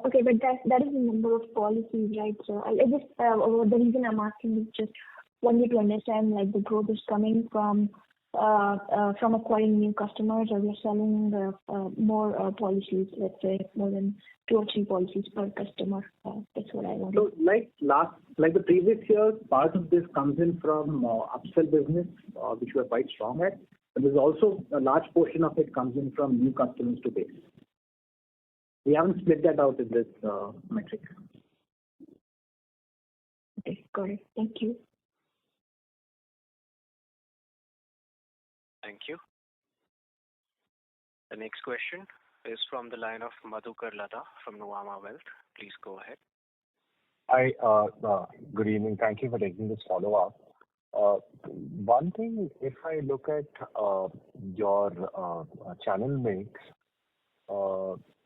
Okay, but that is the number of policies, right? So I just the reason I'm asking is just wanted to understand like the growth is coming from acquiring new customers, or we're selling more policies, let's say more than 2 or 3 policies per customer. That's what I wanted. So like the previous year, part of this comes in from upsell business, which we're quite strong at. And there's also a large portion of it comes in from new customers to base. We haven't split that out in this metric. Okay, got it. Thank you. Thank you. The next question is from the line of Madhukar Ladha from Nuvama Wealth. Please go ahead. Hi, good evening. Thank you for taking this follow-up. One thing, if I look at your channel mix,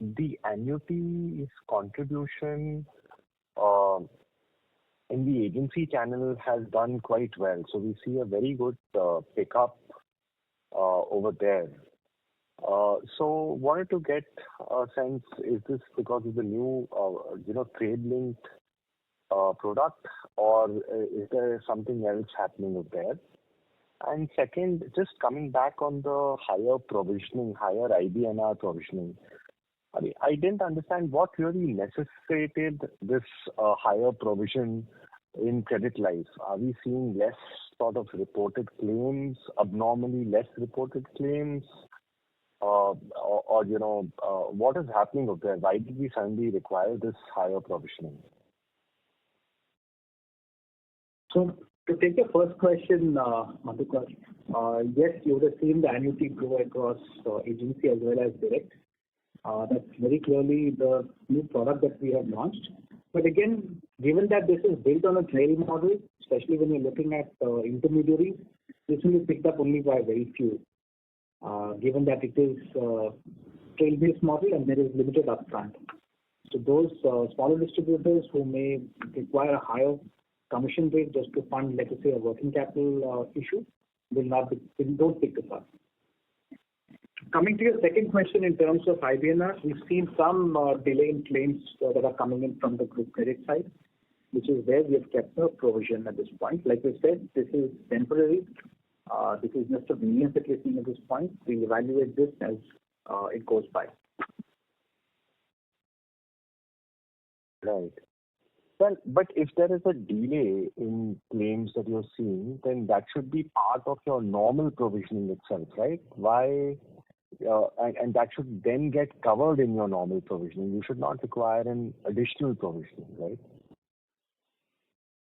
the annuities contribution in the agency channel has done quite well. So we see a very good pickup over there. So wanted to get a sense, is this because of the new, trade-linked product, or is there something else happening over there? And second, just coming back on the higher provisioning, higher IBNR provisioning, I mean, I didn't understand what really necessitated this higher provision in credit life. Are we seeing less sort of reported claims, abnormally less reported claims, what is happening over there? Why did we suddenly require this higher provisioning? So to take your first question, Madhukar, yes, you would have seen the annuity grow across agency as well as direct. That's very clearly the new product that we have launched. But again, given that this is built on a trail model, especially when you're looking at intermediaries, this will be picked up only by very few. Given that it is trail-based model and there is limited upfront. So those smaller distributors who may require a higher commission rate just to fund, let us say, a working capital issue, don't pick this up. Coming to your second question in terms of IBNR, we've seen some delay in claims that are coming in from the group credit side, which is where we have kept the provision at this point. Like we said, this is temporary. This is just a variance that we're seeing at this point. We'll evaluate this as it goes by. Right. Well, but if there is a delay in claims that you're seeing, then that should be part of your normal provisioning itself, right? Why? And that should then get covered in your normal provisioning. You should not require an additional provisioning, right?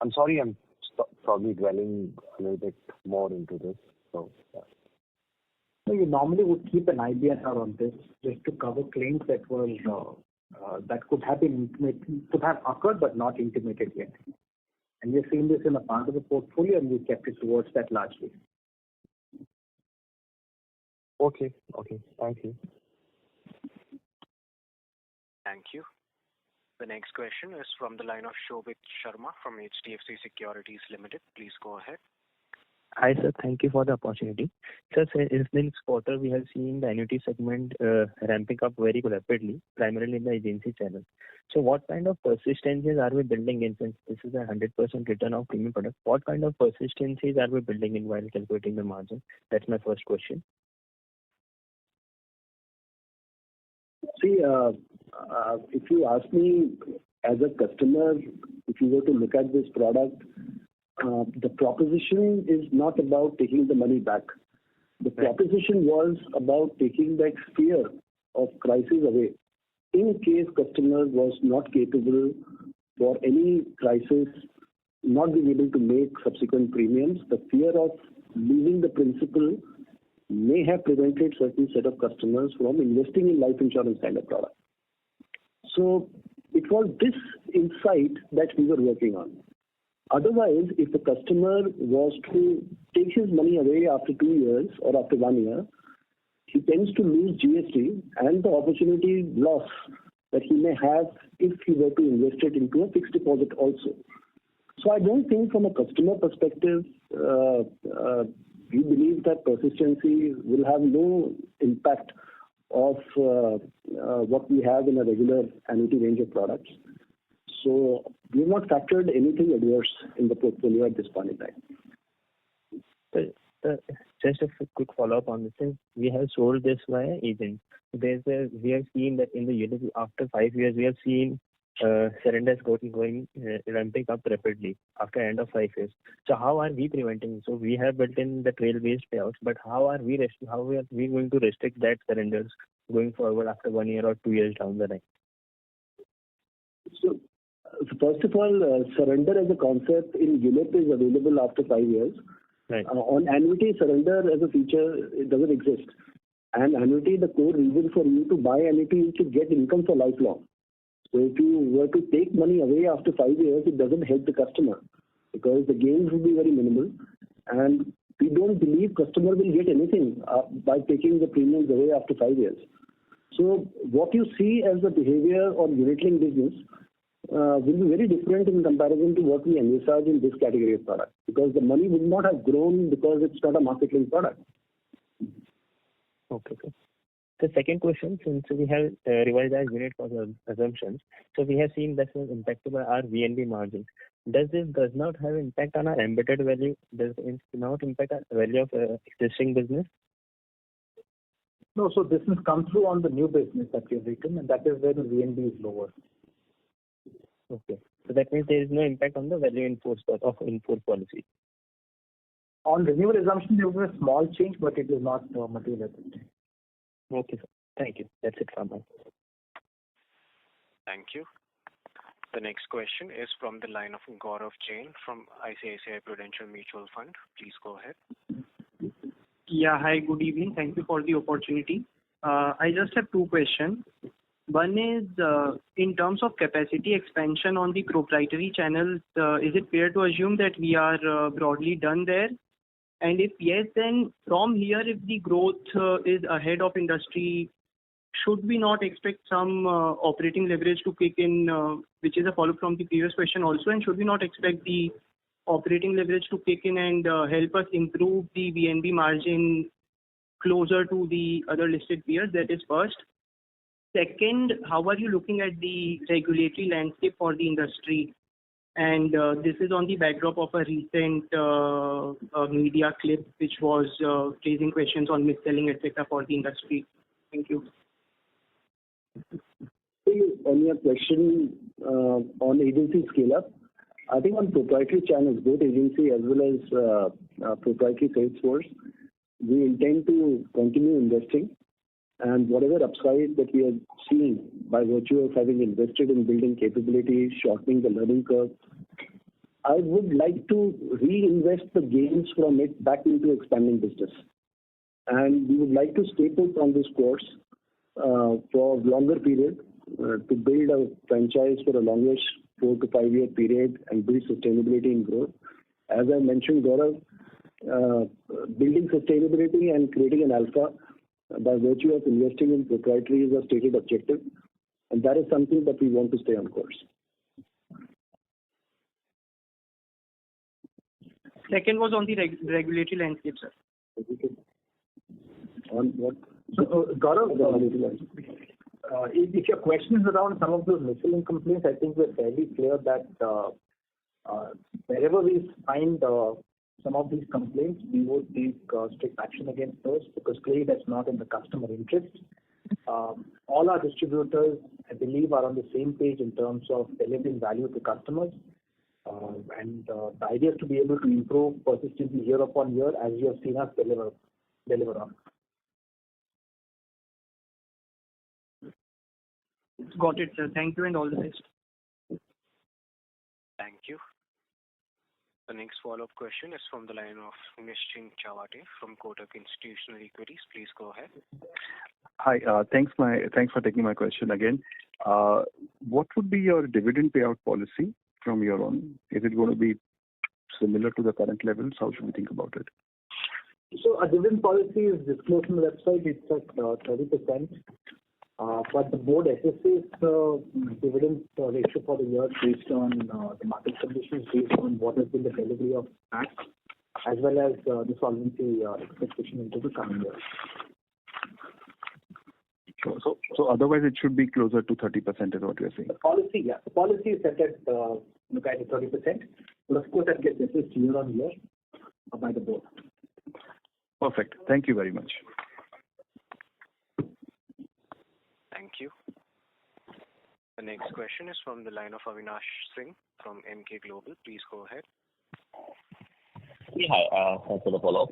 I'm sorry, I'm probably dwelling a little bit more into this. So, yeah. So you normally would keep an IBNR on this just to cover claims that were that could have occurred but not intimated yet. And we've seen this in a part of the portfolio, and we kept it towards that largely. Okay. Thank you. Thank you. The next question is from the line of Shobhit Sharma from HDFC Securities Limited. Please go ahead. Hi, sir. Thank you for the opportunity. Sir, in this quarter, we have seen the annuity segment ramping up very rapidly, primarily in the agency channel. So what kind of persistencies are we building in, since this is a 100% return of premium product? What kind of persistencies are we building in while calculating the margin? That's my first question. See, if you ask me as a customer, if you were to look at this product, the proposition is not about taking the money back. The proposition was about taking that fear of crisis away. In case customer was not capable for any crisis not being able to make subsequent premiums, the fear of losing the principal may have prevented certain set of customers from investing in life insurance kind of product. So it was this insight that we were working on. Otherwise, if the customer was to take his money away after 2 years or after 1 year, he tends to lose GST and the opportunity loss that he may have if he were to invest it into a fixed deposit also. So I don't think from a customer perspective, we believe that persistency will have no impact of what we have in a regular annuity range of products. So we have not factored anything adverse in the portfolio at this point in time. Just a quick follow-up on this thing. We have sold this via agent. We have seen that in the unit after 5 years, we have seen surrenders going ramping up rapidly after end of 5 years. So how are we preventing? So we have built in the trail-based payouts, but how are we going to restrict that surrenders going forward after 1 year or 2 years down the line? So first of all, surrender as a concept in ULIP is available after 5 years. Right. On annuity, surrender as a feature, it doesn't exist. And annuity, the core reason for you to buy annuity is to get income for lifelong. So if you were to take money away after 5 years, it doesn't help the customer because the gains will be very minimal. And we don't believe customer will get anything by taking the premiums away after 5 years. So what you see as the behavior of unit-linked business will be very different in comparison to what we envisage in this category of product because the money would not have grown because it's not a market-linked product. Okay. The second question, since we have revised our unit cost assumptions, so we have seen that was impacted by our VNB margin. Does not have impact on our embedded value? Does it not impact our value of existing business? No, so this has come through on the new business that we have written, and that is where the VNB is lower. Okay. So that means there is no impact on the value in force policy. On renewal assumption, there was a small change, but it is not material. Okay, sir. Thank you. That's it from me. Thank you. The next question is from the line of Gaurav Jain from ICICI Prudential Mutual Fund. Please go ahead. Yeah, hi, good evening. Thank you for the opportunity. I just have two questions. One is, in terms of capacity expansion on the proprietary channels, is it fair to assume that we are broadly done there? And if yes, then from here, if the growth is ahead of industry, should we not expect some operating leverage to kick in, which is a follow-up from the previous question also, and should we not expect the operating leverage to kick in and help us improve the VNB margin closer to the other listed peers? That is first. Second, how are you looking at the regulatory landscape for the industry? And this is on the backdrop of a recent media clip which was raising questions on mis-selling, etc. for the industry. Thank you. On your question on agency scale-up, I think on proprietary channels, both agency as well as proprietary sales force, we intend to continue investing. And whatever upside that we are seeing by virtue of having invested in building capabilities, shortening the learning curve, I would like to reinvest the gains from it back into expanding business. And we would like to stay put on this course for a longer period to build a franchise for a longish 4 to 5 year period and build sustainability and growth. As I mentioned, Gaurav, building sustainability and creating an alpha by virtue of investing in proprietary is a stated objective, and that is something that we want to stay on course. Second was on the regulatory landscape, sir. On what? So, Gaurav, if your question is around some of those mis-selling complaints, I think we're fairly clear that wherever we find some of these complaints, we would take strict action against those because clearly that's not in the customer interest. All our distributors, I believe, are on the same page in terms of delivering value to customers. And the idea is to be able to improve persistency year upon year as you have seen us deliver on. Got it, sir. Thank you and all the best. Thank you. The next follow-up question is from the line of Nischint Chawate from Kotak Institutional Equities. Please go ahead. Hi. Thanks for taking my question again. What would be your dividend payout policy from your own? Is it going to be similar to the current levels? How should we think about it? So our dividend policy is disclosed on the website. It's at 30%. But the board assesses the dividend ratio for the year based on the market conditions, based on what has been the delivery of tax, as well as the solvency expectation into the coming year. So otherwise it should be closer to 30% is what you're saying? The policy is set at kind of 30%. But of course that gets assessed year on year by the board. Perfect. Thank you very much. Thank you. The next question is from the line of Avinash Singh from Emkay Global. Please go ahead. Yeah, hi. Thanks for the follow-up.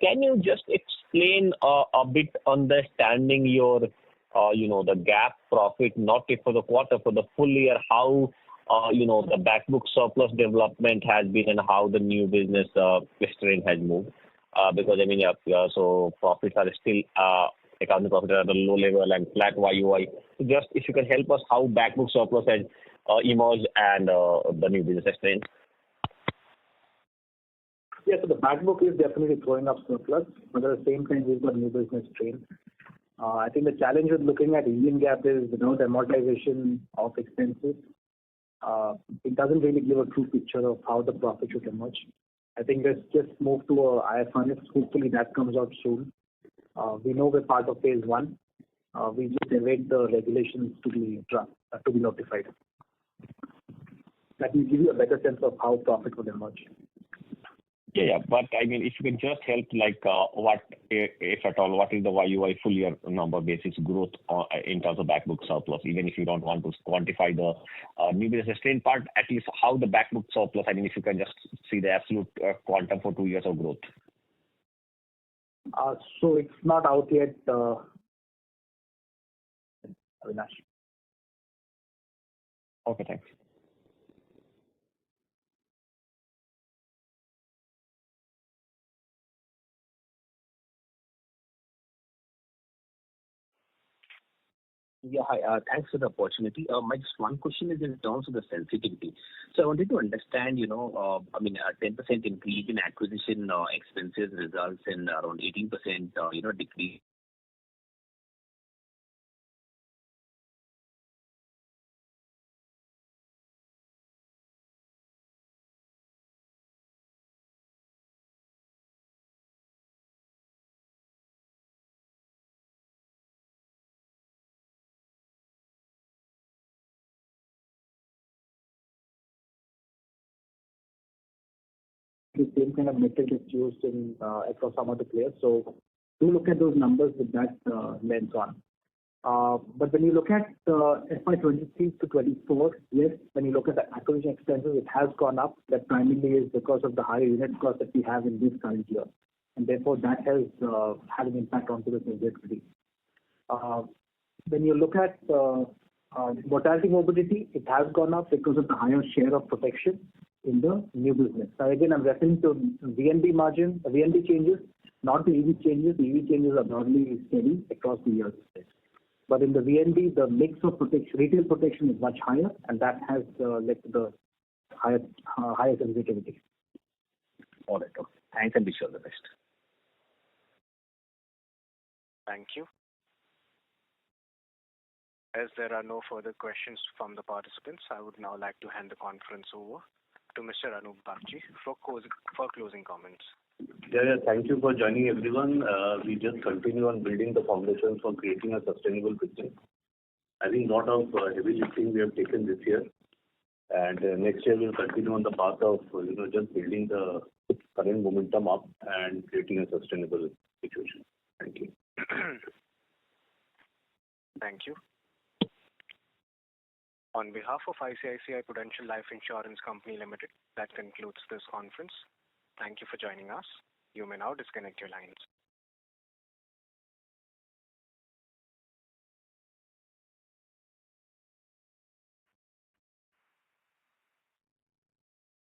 Can you just explain a bit understanding your, the gap profit, not for the quarter, for the full year, how, the back book surplus development has been and how the new business strain has moved? Because, so profits are still, accounting profit are at a low level and flat YOY. So just if you can help us how back book surplus has emerged and the new business strain. Yeah, so the back book is definitely throwing up surplus, but at the same time, we've got new business strain. I think the challenge with looking at Indian GAAP is without amortization of expenses, it doesn't really give a true picture of how the profit should emerge. I think let's just move to a IFRS. Hopefully that comes out soon. We know we're part of phase one. We just await the regulations to be notified. That will give you a better sense of how profit will emerge. Yeah. But if you can just help, what, if at all, what is the YOY full year number basis growth in terms of back book surplus, even if you don't want to quantify the new business strain part, at least how the back book surplus, if you can just see the absolute quantum for 2 years of growth. So it's not out yet, Avinash. Okay, thanks. Yeah, hi. Thanks for the opportunity. My just one question is in terms of the sensitivity. So I wanted to understand, a 10% increase in acquisition expenses results in around 18%, decrease. The same kind of method is used in across some other players. So do look at those numbers with that lens on. But when you look at FY23 to 24, yes, when you look at the acquisition expenses, it has gone up. That primarily is because of the higher unit cost that we have in this current year. And therefore, that has had an impact onto the sensitivity. When you look at mortality morbidity, it has gone up because of the higher share of protection in the new business. Now, again, I'm referring to VNB margin, VNB changes, not the EV changes. The EV changes are normally steady across the years. But in the VNB, the mix of protection, retail protection is much higher, and that has led to the higher sensitivity. All right. Okay. Thanks and wish you all the best. Thank you. As there are no further questions from the participants, I would now like to hand the conference over to Mr. Anup Bagchi for closing comments. Yeah, thank you for joining everyone. We just continue on building the foundation for creating a sustainable business. I think a lot of heavy lifting we have taken this year, and next year we'll continue on the path of just building the current momentum up and creating a sustainable situation. Thank you. Thank you. On behalf of ICICI Prudential Life Insurance Company Limited, that concludes this conference. Thank you for joining us. You may now disconnect your lines.